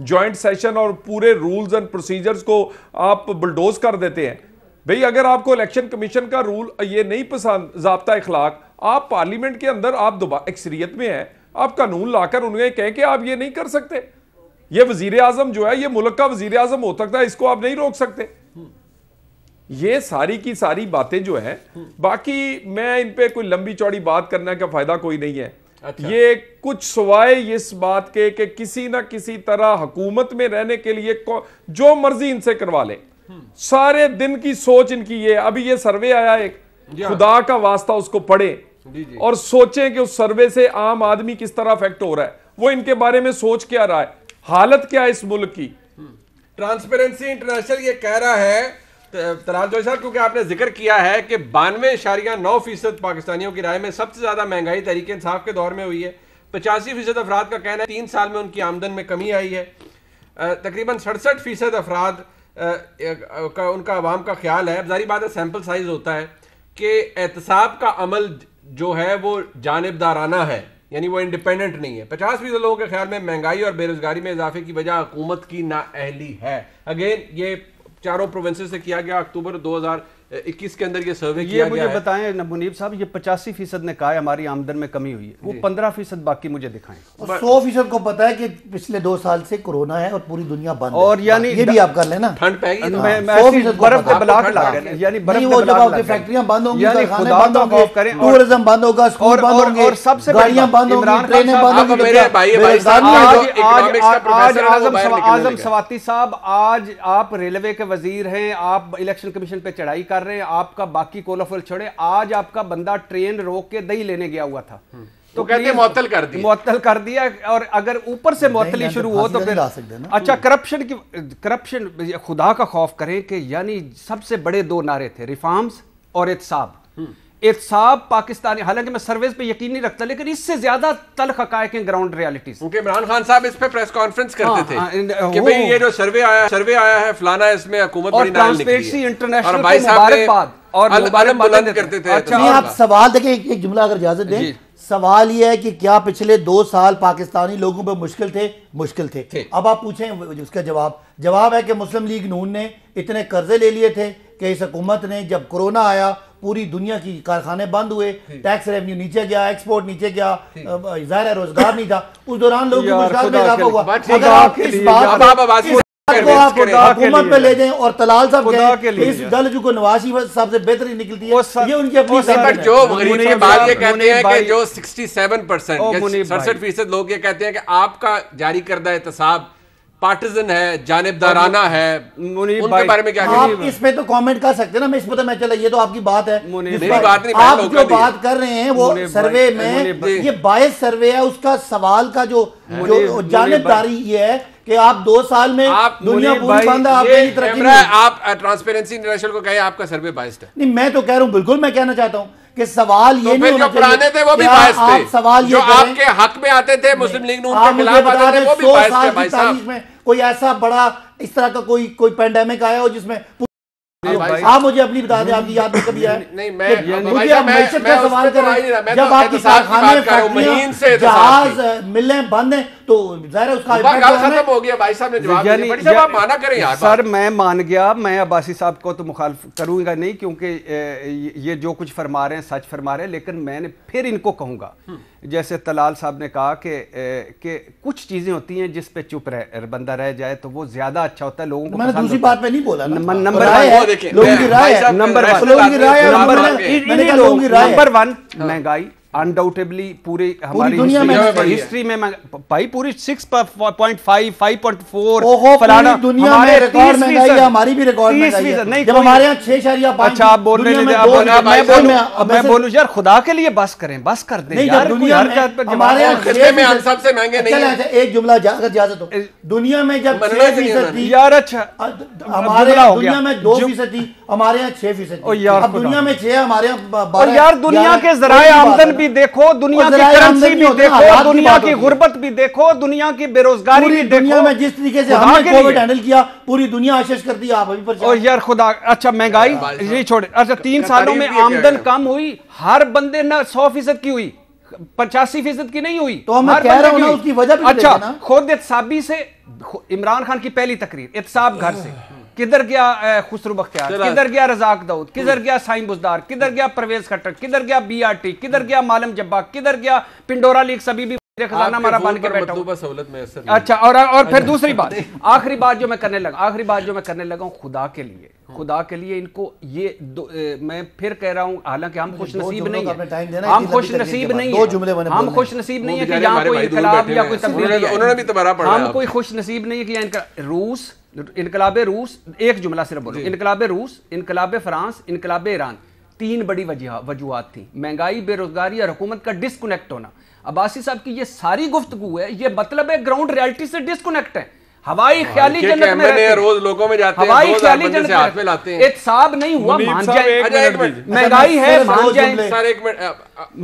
जॉइंट सेशन और पूरे रूल्स एंड प्रोसीजर्स को आप बुलडोज कर देते हैं। भाई अगर आपको इलेक्शन कमीशन का रूल ये नहीं पसंद, ज़ाब्ता इखलाक, आप पार्लियामेंट के अंदर आप दोबारा अक्सरियत में हैं, आप कानून लाकर उन्हें कहें कि आप ये नहीं कर सकते। ये वजीर आजम जो है, ये मुल्क का वजीर आजम हो सकता है, इसको आप नहीं रोक सकते। ये सारी की सारी बातें जो हैं, बाकी मैं इन पे कोई लंबी चौड़ी बात करने का फायदा कोई नहीं है। अच्छा। ये कुछ सवाए इस बात के कि किसी ना किसी तरह हुकूमत में रहने के लिए जो मर्जी इनसे करवा ले, सारे दिन की सोच इनकी ये। अभी ये सर्वे आया एक, खुदा का वास्ता उसको पढ़े और सोचें कि उस सर्वे से आम आदमी किस तरह अफेक्ट हो रहा है, वो इनके बारे में सोच क्या रहा है, हालत क्या है इस मुल्क की। ट्रांसपेरेंसी इंटरनेशनल ये कह रहा है, तराज जोशी साहब, क्योंकि आपने जिक्र किया है कि 92.9% पाकिस्तानियों की राय में सबसे ज्यादा महंगाई तहरीक इंसाफ के दौर में हुई है। 85% अफराद का कहना है 3 साल में उनकी आमदन में कमी आई है। तकरीबन 67% अफराद का उनका अवाम का ख्याल है, जारी बात है सैंपल साइज होता है, कि एहतसाब का अमल जो है वो जानिबदाराना है, यानी वो इंडिपेंडेंट नहीं है। 50% लोगों के ख्याल में महंगाई और बेरोजगारी में इजाफे की वजह हुकूमत की नाअहली है। अगेन ये चारों प्रोविंसेस से किया गया, अक्टूबर 2021 के अंदर ये सर्वे किया गया है। मुझे बताएं मुनीब साहब, ये 85% ने कहा है हमारी आमदन में कमी हुई है, वो 15% बाकी मुझे दिखाएं। 100% को पता है कि पिछले 2 साल से कोरोना है और पूरी दुनिया बंद है, और यानी ये भी आप कर लेना, ठंड पैगी, बर्फ के ब्लॉक लग गए, यानी बर्फ वो जब आपकी फैक्ट्रियां बंद होंगी, कारखाने बंद होंगे, टूरिज्म बंद होगा, स्कूल बंद होंगे, और सबसे गाड़ियां बंद होंगी, ट्रेनें बंद होंगी। आजम सवाती साहब, आज आप रेलवे के वजीर हैं, आप इलेक्शन कमीशन पे चढ़ाई कर रहे हैं, आपका बाकी कोलाफल छोड़े, आज आपका बंदा ट्रेन रोक के दही लेने गया हुआ था, तो कहते हैं मुअत्तल कर दिया। और अगर ऊपर से मुअत्तली शुरू हो तो फिर अच्छा, करप्शन खुदा का खौफ करें कि यानी सबसे बड़े 2 नारे थे, रिफॉर्म्स और एहतसाब। एहतसाब पाकिस्तानी, हालांकि मैं सर्वेस पे यकीन नहीं रखता, लेकिन इससे ज्यादा तल्ख हकायक हैं ग्राउंड रियलिटीज। क्योंकि इमरान खान साहब इस पे प्रेस कॉन्फ्रेंस करते थे कि भाई ये जो सर्वे आया है फलाना, इसमें हुकूमत बड़ी नाल निकली है, ट्रांसपेरेंसी इंटरनेशनल भाई मुबारकबाद और बुलंद करते थे। अच्छा, आप सवाल देखें, एक जुमला अगर इजाजत दें, सवाल यह है कि क्या पिछले 2 साल पाकिस्तानी लोगों पर मुश्किल थे? अब आप पूछें उसका जवाब है कि मुस्लिम लीग नून ने इतने कर्जे ले लिए थे कि इस हुकूमत ने, जब कोरोना आया, पूरी दुनिया की कारखाने बंद हुए, टैक्स रेवेन्यू नीचे गया, एक्सपोर्ट नीचे गया, जाहिर है रोजगार नहीं था, उस दौरान लोगों की मुश्किल में इजाफा हुआ। अगर आप इस बात को आप हुकूमत पे ले जाएं और तलाल साहब इस गलजू को नवाज शरीफ साहब से बेहतरीन निकलती है, ये उनकी अपनी जो गरीब के बात ये कहते हैं कि जो 67% 67% लोग ये कहते हैं कि आपका जारी करदा एहतसाब पार्टिजन है, जानिबदाराना है, उनके बारे में क्या आप इस पे तो कमेंट कर सकते हैं ना, मैं इस पे तो मैं चला, ये तो आपकी बात है, मेरी बात नहीं, आप जो बात कर रहे हैं वो सर्वे में, ये बायस सर्वे है, उसका सवाल का जो जानिबदारी ये है कि आप 2 साल में दुनिया पूरी बंद है, आप ट्रांसपेरेंसी इंटरनेशनल को कहें आपका सर्वे बायस्ड है। नहीं, मैं तो कह रहा हूं, बिल्कुल मैं कहना चाहता हूं कि सवाल ये नहीं होना चाहिए, पुराने थे वो भी बायस्ड थे, सवाल जो आपके हक में आते थे, मुस्लिम लीग नून के खिलाफ आते थे, वो भी बायस्ड थे भाई साहब। कोई ऐसा बड़ा इस तरह का कोई पैंडेमिक आया हो जिसमें आप मुझे अपनी बता दें, आपकी याद में कभी आया? नहीं, मैं सवाल कर रहे हैं, जब आपकी कारखाने, फैक्ट्रियां, जहाज, मिलें बंद हैं, तो ज़ाहिर है उसका खत्म हो गया। भाई साहब ने जवाब दिया, आप माना करें यार। सर मैं मान गया, मैं अब्बासी साहब को तो मुखालिफ करूंगा नहीं, क्योंकि ये जो कुछ फरमा रहे हैं सच फरमा रहे हैं, लेकिन मैंने फिर इनको कहूंगा जैसे तलाल साहब ने कहा कि कुछ चीजें होती हैं जिस पे चुप बंदा रह जाए तो वो ज्यादा अच्छा होता है, लोगों को मैंने दूसरी बात पे नहीं बोला ना। नंबर वन महंगाई अनडाउटेबली पूरी हमारी दुनिया में हिस्ट्री में भाई पूरी 6.5 5.4 फलाना दुनिया में रिकॉर्ड महंगाई है, हमारी भी रिकॉर्ड महंगाई है। जब हमारे यहाँ 6.5 अच्छा आप बोल रहे हैं, मैं बोलूं यार खुदा के लिए बस करें, बस कर दें यार। दुनिया में हमारे यहाँ सबसे महंगे नहीं है। एक जुमला इजाजत हो, दुनिया में जब 6% थी यार, अच्छा हमारे दुनिया में 2% थी, हमारे यहाँ 6%। अब दुनिया में 6, हमारे यहाँ 12। यार दुनिया के जराए आमदन भी देखो, दुनिया की करेंसी भी देखो, दुनिया की गुर्बत भी देखो, दुनिया की बेरोजगारी भी देखो। दुनिया में जिस तरीके से हमने कोविड हैंडल किया, पूरी दुनिया आशीष करती है, आप अभी पर। और यार खुदा, अच्छा महंगाई ये छोड़े, अच्छा 3 सालों में आमदन कम हुई, हर बंदे ना 100% की हुई, 85% की नहीं हुई। तो मैं कह रहा हूं ना उसकी वजह भी। अच्छा खुद एहतसाबी से इमरान खान की पहली तकरीर एहतसाब घर से, किधर गया खुसरू बख्तियार, किधर गया रजाक दाऊद, किधर गया साईं बुजदार, किधर गया परवेज खट्टर, किधर गया बीआरटी, किधर गया मालम जब्बा, किधर गया पिंडोरा लीग, सभी भी खजाना हमारा बन के बैठा हूं। अच्छा और फिर दूसरी बात, आखिरी बात जो मैं करने लगा हूं, खुदा के लिए इनको ये मैं फिर कह रहा हूं, हालांकि हम खुश नसीब नहीं है, हम खुश नसीब नहीं है कि यहाँ कोई इनकलाब या कोई तब्दीली है, उन्होंने भी तुम्हारा पढ़ा, हम कोई खुश नसीब नहीं है कि इनका रूस, इनकलाबे रूस, एक जुमला सिर्फ बोलो, इनकलाबे रूस, इनकलाबे फ्रांस, इनकलाबे ईरान, 3 बड़ी वजूहात थी, महंगाई, बेरोजगारी और हुकूमत का डिस्कनेक्ट होना। अब्बासी साहब की ये सारी गुफ्तगू है, ये मतलब है ग्राउंड रियलिटी से डिस्कनेक्ट है। हवाई ख्याली जन्नत में रहते हैं, रोज लोगों में जाते हैं, हवाई ख्याली जन्नत में हाथ में लाते हैं। एहतसाब नहीं हुआ, मान जाए, महंगाई है, मान जाए। सर एक मिनट,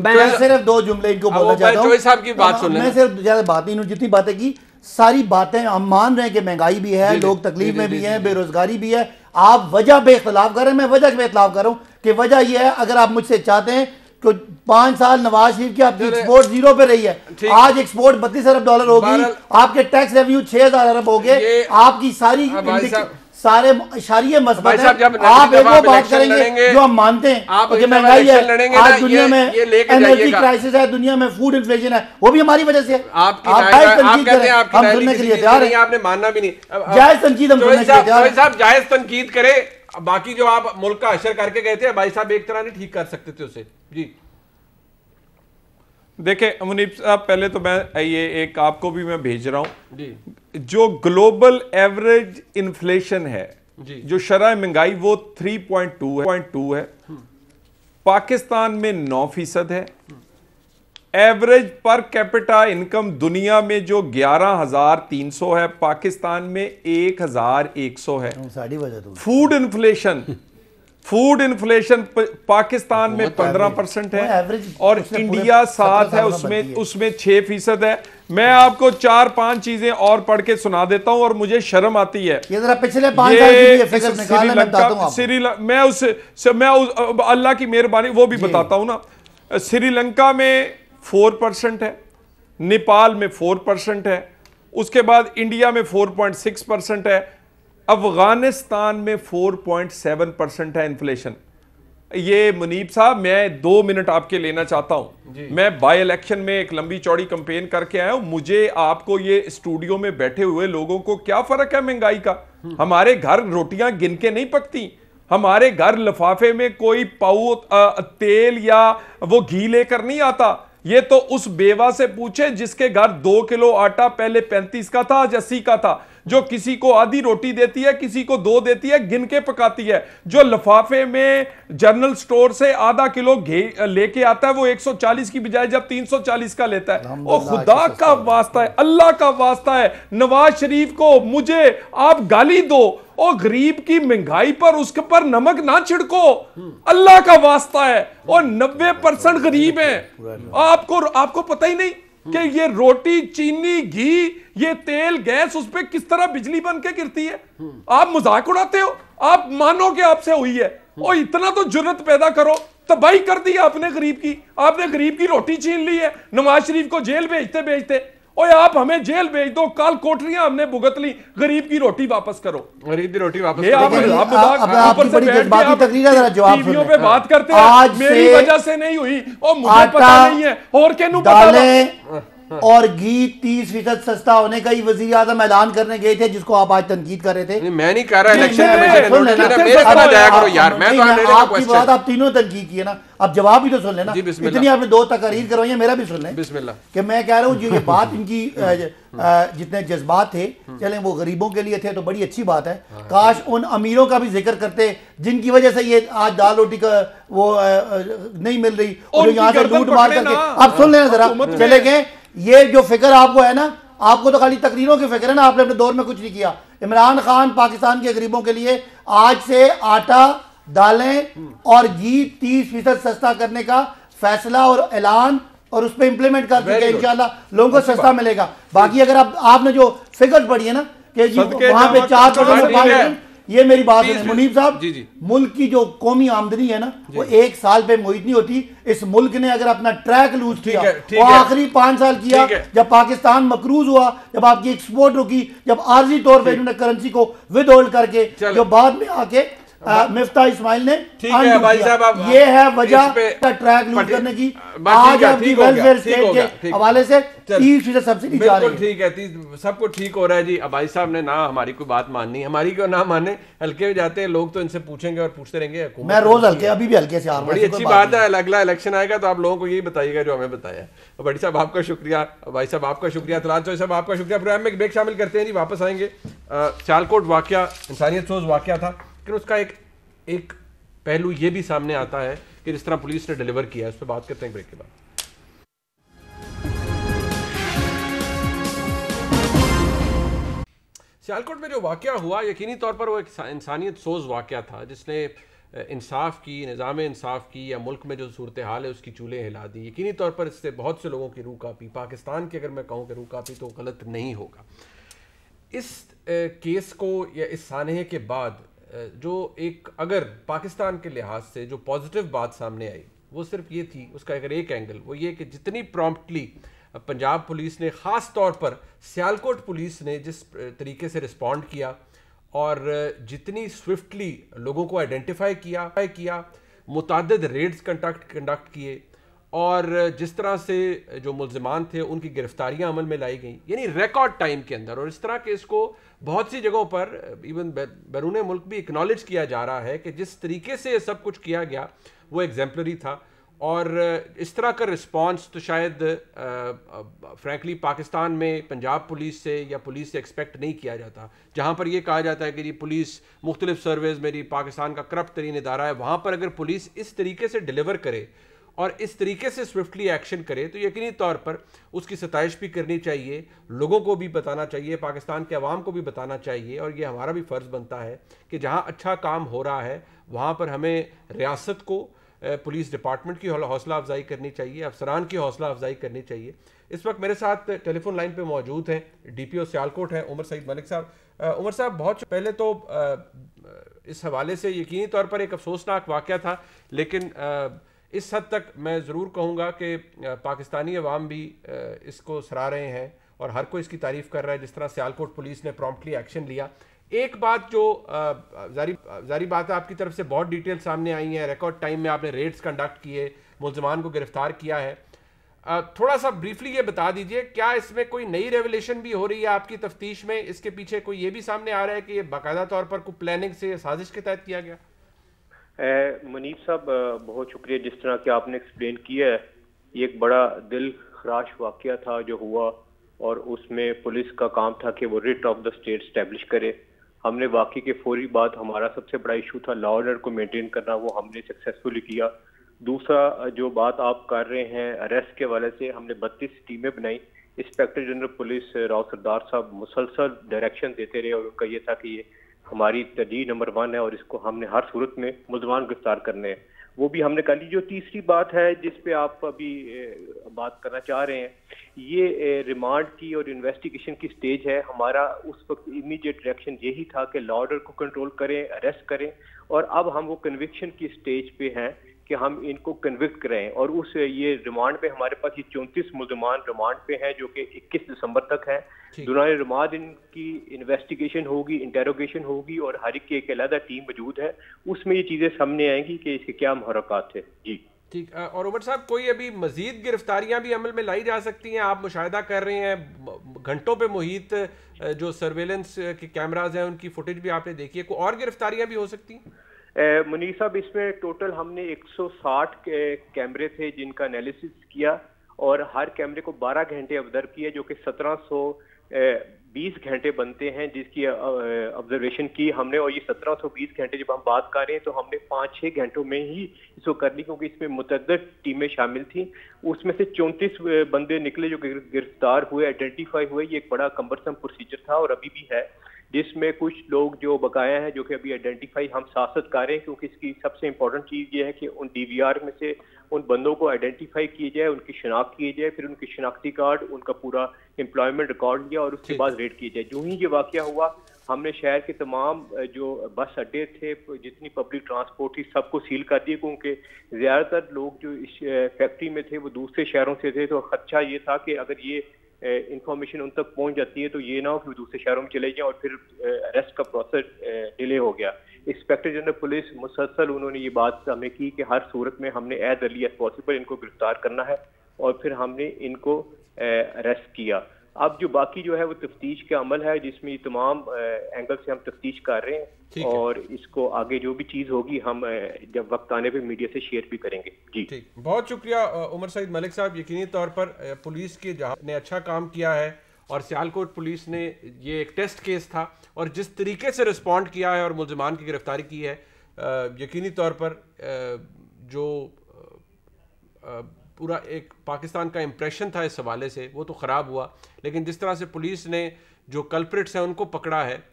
मैं सिर्फ 2 जुमले इनको बोलना चाहता हूं। साहब की बात सुन लें। मैं सिर्फ ज्यादा बात नहीं, जितनी बातें की सारी बातें हम मान रहे हैं कि महंगाई भी है, लोग तकलीफ में भी हैं, बेरोजगारी भी है। आप वजह पे इख्तलाफ कर रहे हैं, मैं वजह पे इख्तलाफ कर रहा हूं कि वजह यह है, अगर आप मुझसे चाहते हैं तो 5 साल नवाज शरीफ की आपकी एक्सपोर्ट 0 पे रही है, आज एक्सपोर्ट $32 अरब होगी, आपके टैक्स रेवेन्यू 6000 अरब हो गए, आपकी सारे इशारिये मसबत है। आप एक वो बात करेंगे जो हम मानते हैं कि महंगाई है, आज दुनिया में एनर्जी क्राइसिस है, दुनिया में फूड इन्फ्लेशन है, वो भी हमारी वजह से है। आप सुनने के लिए तैयार हैं, आपने मानना भी नहीं, जायज तनकीद हम सुनने के लिए तैयार हैं। साहब जायज तनकीद करे, बाकी जो आप मुल्क का अशर करके गए थे, भाई साहब एक तरह नहीं ठीक कर सकते थे उसे। जी देखिए मुनीब साहब, पहले तो मैं ये एक आपको भी मैं भेज रहा हूं, जो ग्लोबल एवरेज इन्फ्लेशन है, जो शरह महंगाई, वो 3.2 है, पाकिस्तान में 9% है। एवरेज पर कैपिटा इनकम दुनिया में जो 11,300 है, पाकिस्तान में 1,100 है। फूड इन्फ्लेशन पाकिस्तान में 15% है और इंडिया 7 है, उसमें 6% है। मैं आपको 4-5 चीजें और पढ़ के सुना देता हूं और मुझे शर्म आती है। ये जरा पिछले 5 साल की फिगर निकालना, मैं बताता हूं श्रीलंका, मैं अल्लाह की मेहरबानी वो भी बताता हूं ना। श्रीलंका में 4% है, नेपाल में 4% है, उसके बाद इंडिया में 4.6% है, अफगानिस्तान में 4.7% है इन्फ्लेशन। ये मुनीब साहब, मैं 2 मिनट आपके लेना चाहता हूं। मैं बाय इलेक्शन में एक लंबी चौड़ी कैंपेन करके आया हूं। मुझे आपको ये स्टूडियो में बैठे हुए लोगों को क्या फर्क है महंगाई का? हमारे घर रोटियां गिन के नहीं पकती, हमारे घर लिफाफे में कोई पाऊ तेल या वो घी लेकर नहीं आता। ये तो उस बेवा से पूछे जिसके घर 2 किलो आटा पहले 35 का था, आज 80 का था, जो किसी को आधी रोटी देती है, किसी को 2 देती है, गिन के पकाती है, जो लिफाफे में जनरल स्टोर से आधा किलो घी लेके आता है, वो 140 की बजाय जब 340 का लेता है। ओ खुदा का वास्ता है, अल्लाह का वास्ता है, नवाज शरीफ को मुझे आप गाली दो और गरीब की महंगाई पर उसके पर नमक ना छिड़को, अल्लाह का वास्ता है। और 90% गरीब हैं। आपको पता ही नहीं कि ये रोटी, चीनी, घी, ये तेल, गैस, उस पर किस तरह बिजली बन के गिरती है। आप मजाक उड़ाते हो, आप मानो कि आपसे हुई है। और इतना तो जुर्रत पैदा करो, तबाही कर दी आपने गरीब की, आपने गरीब की रोटी छीन ली है नवाज शरीफ को जेल भेजते भेजते। ओए आप हमें जेल भेज दो, काल कोठरियां हमने भुगत ली, गरीब की रोटी वापस करो। गरीब की रोटी वापस ये आप लेकिन ऊपर आपकी से बड़ी बैठ के जज्बाती आप तकरीर है, जरा जवाब सुन टीवियों लें। पे बात करते आज हैं मेरी से वजह से नहीं हुई और मुझे आटा, पता नहीं है और केनू पता वा। दालें और घी 30% सस्ता होने का ही वजीर आजम ऐलान करने गए थे, जिसको आप आज तनकीद कर रहे थे। नहीं, मैं नहीं कह रहा इलेक्शन नहीं, कमीशन ने सुन नोटिस लेना। किया, मेरे तरह जाया करो यार, मैं तो नहीं, लेने का आपकी बात क्वेश्चन। आप तीनों तनकीद की है ना, अब जवाब भी तो सुन लेना। जी, बिस्मिल्लाह। इतनी आपने 2 तकरीर करवाई है, मेरा भी सुन लें बिस्मिल्लाह। कि मैं कह रहा हूँ जो ये बात इनकी जितने जज्बात थे, चलें वो गरीबों के लिए थे तो बड़ी अच्छी बात है। काश उन अमीरों का भी जिक्र करते जिनकी वजह से ये आज दाल रोटी का वो नहीं मिल रही, और जो यहाँ से लूट मार करके, आप सुन लेना जरा, चले गए। ये जो फिक्र आपको है ना, आपको तो खाली तकरीरों की फिक्र है ना, आपने अपने दौर में कुछ नहीं किया। इमरान खान पाकिस्तान के गरीबों के लिए आज से आटा, दालें और घी 30% सस्ता करने का फैसला और ऐलान और उस पर इंप्लीमेंट कर देंगे, इंशाल्लाह लोगों को सस्ता मिलेगा। बाकी अगर आपने जो फिगर्स पढ़ी है ना कि वहां पे 4%, ये मेरी बात है मुनीब साहब, मुल्क की जो कौमी आमदनी है ना वो 1 साल पे मुहित नहीं होती। इस मुल्क ने अगर अपना ट्रैक लूज किया, वो आखिरी 5 साल किया जब पाकिस्तान मकरूज हुआ, जब आपकी एक्सपोर्ट रुकी, जब आर्जी तौर पे इन्होंने करेंसी को विद होल्ड करके, जो बाद में आके मिफ्ता इस्माइल ने भाई साहब, ये है वजह ट्रैक लूज करने की। आज आपकी वेलफेयर स्टेट के हवाले से 30% सब्सिडी जा रही है। ठीक है, सब कुछ ठीक हो रहा है जी। अब भाई साहब ने ना हमारी कोई बात माननी, हमारी क्यों ना माने, हल्के में जाते हैं लोग तो इनसे पूछेंगे और पूछते रहेंगे। मैं रोज हल्के, अभी भी हल्के से आ रहा हूं। बड़ी अच्छी बात है, अगला इलेक्शन आएगा तो आप लोगों को यही बताइएगा जो हमें बताया। बड़ी साहब आपका शुक्रिया, भाई साहब आपका शुक्रिया, तलाल चौधरी साहब आपका शुक्रिया। प्रोग्राम में एक ब्रेक शामिल करते हैं जी, वापस आएंगे। सियालकोट वाकया इंसानियत सोज वाकया था, लेकिन उसका एक पहलू ये भी सामने आता है कि जिस तरह पुलिस ने डिलीवर किया, इस पर बात करते हैं ब्रेक के बाद। सियालकोट में जो वाकया हुआ, यकीनी तौर पर वो एक इंसानियत सोज वाकया था जिसने इंसाफ की, निज़ाम इंसाफ की या मुल्क में जो सूरत हाल है उसकी चूल्हे हिला दी। यकीनी तौर पर इससे बहुत से लोगों की रूह कांपी। पाकिस्तान की अगर मैं कहूँ कि रूह कांपी तो गलत नहीं होगा। इस केस को या इस सानहे के बाद जो एक अगर पाकिस्तान के लिहाज से जो पॉजिटिव बात सामने आई वो सिर्फ ये थी, उसका अगर एक एंगल वो ये कि जितनी प्रॉम्प्टली पंजाब पुलिस ने, ख़ास तौर पर सियालकोट पुलिस ने जिस तरीके से रिस्पॉन्ड किया और जितनी स्विफ्टली लोगों को आइडेंटिफाई किया, मुताद्दिद रेड्स कंडक्ट किए और जिस तरह से जो मुल्ज़िमान थे उनकी गिरफ्तारियां अमल में लाई गई, यानी रिकॉर्ड टाइम के अंदर। और इस तरह के इसको बहुत सी जगहों पर इवन बैरून मुल्क भी एक्नॉलेज किया जा रहा है कि जिस तरीके से सब कुछ किया गया वो एग्जाम्पलरी था। और इस तरह का रिस्पांस तो शायद फ्रैंकली पाकिस्तान में पंजाब पुलिस से या पुलिस से एक्सपेक्ट नहीं किया जाता। जहाँ पर ये कहा जाता है कि जी पुलिस मुख्तलिफ सर्विस मेरी पाकिस्तान का करप्ट तरीन इदारा है, वहाँ पर अगर पुलिस इस तरीके से डिलीवर करे और इस तरीके से स्विफ्टली एक्शन करे तो यकीनी तौर पर उसकी सताइश भी करनी चाहिए, लोगों को भी बताना चाहिए, पाकिस्तान के अवाम को भी बताना चाहिए। और ये हमारा भी फ़र्ज़ बनता है कि जहाँ अच्छा काम हो रहा है वहाँ पर हमें रियासत को, पुलिस डिपार्टमेंट की हौसला अफजाई करनी चाहिए, अफसरान की हौसला अफजाई करनी चाहिए। इस वक्त मेरे साथ टेलीफोन लाइन पे मौजूद हैं DPO सियालकोट हैं उमर सईद मलिक साहब। उमर साहब, बहुत पहले तो इस हवाले से यकीनी तौर पर एक अफसोसनाक वाक़या था, लेकिन इस हद तक मैं ज़रूर कहूँगा कि पाकिस्तानी अवाम भी इसको सराह रहे हैं और हर कोई इसकी तारीफ़ कर रहा है जिस तरह सियालकोट पुलिस ने प्रॉम्प्टली एक्शन लिया। एक बात जो जारी बात है, आपकी तरफ से बहुत डिटेल सामने आई है, रिकॉर्ड टाइम में आपने रेड्स कंडक्ट किए, मुल्ज़िमान को गिरफ्तार किया है। थोड़ा सा ब्रीफली ये बता दीजिए, क्या इसमें कोई नई रेवलेशन भी हो रही है आपकी तफ्तीश में? इसके पीछे कोई ये भी सामने आ रहा है कि ये बाकायदा तौर पर कोई प्लानिंग से, साजिश के तहत किया गया? मुनीब साहब, बहुत शुक्रिया। जिस तरह कि आपने एक्सप्लेन किया है, ये एक बड़ा दिल खराश वाक़या था जो हुआ और उसमें पुलिस का काम था कि वो writ of the state establish करे। हमने वाक़ई के फौरी बाद, हमारा सबसे बड़ा इशू था लॉ ऑर्डर को मेंटेन करना, वो हमने सक्सेसफुली किया। दूसरा जो बात आप कर रहे हैं अरेस्ट के वाले से, हमने 32 टीमें बनाई। इंस्पेक्टर जनरल पुलिस राव सरदार साहब मुसलसल डायरेक्शन देते रहे और उनका ये था कि ये हमारी तरजीह नंबर 1 है और इसको हमने हर सूरत में मुल्ज़िमान गिरफ्तार करने हैं, वो भी हमने कर ली। जो तीसरी बात है जिस पे आप अभी बात करना चाह रहे हैं, ये रिमांड की और इन्वेस्टिगेशन की स्टेज है। हमारा उस वक्त इमीडिएट रिएक्शन यही था कि लॉ ऑर्डर को कंट्रोल करें, अरेस्ट करें, और अब हम वो कन्विक्शन की स्टेज पे हैं कि हम इनको कन्विक्ट करें। और उस ये रिमांड पे हमारे पास ये 34 मुल्ज़मान रिमांड पे हैं जो कि 21 दिसंबर तक हैं। दुरानी रिमांड इनकी इन्वेस्टिगेशन होगी, इंटेरोगेशन होगी और हर एक की एक अलग टीम मौजूद है, उसमें ये चीज़ें सामने आएंगी कि इसके क्या मुहर्रकात थे। जी ठीक। और उमर साहब, कोई अभी मजीद गिरफ्तारियां भी अमल में लाई जा सकती हैं? आप मुशाहिदा कर रहे हैं घंटों पे मुहित जो सर्वेलेंस के कैमराज हैं उनकी फुटेज भी आपने देखी है, कोई और गिरफ्तारियां भी हो सकती हैं? मुनीर साहब, इसमें टोटल हमने 160 कैमरे थे जिनका एनालिसिस किया और हर कैमरे को 12 घंटे ऑब्जर्व किया, जो कि 1720 घंटे बनते हैं जिसकी ऑब्जर्वेशन की हमने। और ये 1720 घंटे जब हम बात कर रहे हैं तो हमने 5-6 घंटों में ही इसको कर ली, क्योंकि इसमें मुतअद्दिद टीमें शामिल थी। उसमें से 34 बंदे निकले जो गिरफ्तार हुए, आइडेंटिफाई हुए। ये एक बड़ा कम्बरसम प्रोसीजर था और अभी भी है, जिसमें कुछ लोग जो बकाया हैं जो कि अभी आइडेंटिफाई हम साथ कर रहे हैं, क्योंकि इसकी सबसे इंपॉर्टेंट चीज़ ये है कि उन डीवीआर में से उन बंदों को आइडेंटिफाई किए जाए, उनकी शिनाख्त की जाए, फिर उनकी शिनाख्ती कार्ड, उनका पूरा एम्प्लॉयमेंट रिकॉर्ड लिया और उसके बाद रेड किए जाए। जो ही ये वाकया हुआ, हमने शहर के तमाम जो बस अड्डे थे, जितनी पब्लिक ट्रांसपोर्ट थी, सबको सील कर दिए, क्योंकि ज़्यादातर लोग जो इस फैक्ट्री में थे वो दूसरे शहरों से थे। तो खदशा ये था कि अगर ये इंफॉर्मेशन उन तक पहुंच जाती है तो ये ना हो कि वो दूसरे शहरों में चले जाएं और फिर अरेस्ट का प्रोसेस डिले हो गया। इंस्पेक्टर जनरल पुलिस मुसलसल उन्होंने ये बात हमें की कि हर सूरत में हमने एज अर्ली एज पॉसिबल इनको गिरफ्तार करना है और फिर हमने इनको अरेस्ट किया। अब जो बाकी जो है वो तफ्तीश का अमल है, जिसमें तमाम एंगल से हम तफ्तीश कर रहे हैं और इसको आगे जो भी चीज़ होगी हम जब वक्त आने पे मीडिया से शेयर भी करेंगे। जी ठीक, बहुत शुक्रिया उमर सईद मलिक साहब। यकीनी तौर पर पुलिस के जहाज ने अच्छा काम किया है और सियालकोट पुलिस ने ये एक टेस्ट केस था और जिस तरीके से रिस्पॉन्ड किया है और मुल्ज़मान की गिरफ्तारी की है, यकीनी तौर पर जो पूरा एक पाकिस्तान का इम्प्रेशन था इस हवाले से वो तो ख़राब हुआ, लेकिन जिस तरह से पुलिस ने जो कल्प्रिट्स हैं उनको पकड़ा है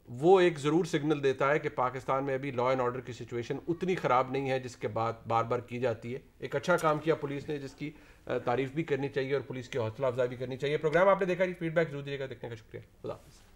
वो एक ज़रूर सिग्नल देता है कि पाकिस्तान में अभी लॉ एंड ऑर्डर की सिचुएशन उतनी ख़राब नहीं है जिसके बाद बार बार की जाती है। एक अच्छा काम किया पुलिस ने, जिसकी तारीफ़ भी करनी चाहिए और पुलिस की हौसला अफजाई भी करनी चाहिए। प्रोग्राम आपने देखा जी, फीडबैक जरूर दीजिएगा। देखने का शुक्रिया। खुदा हाफ़िज़।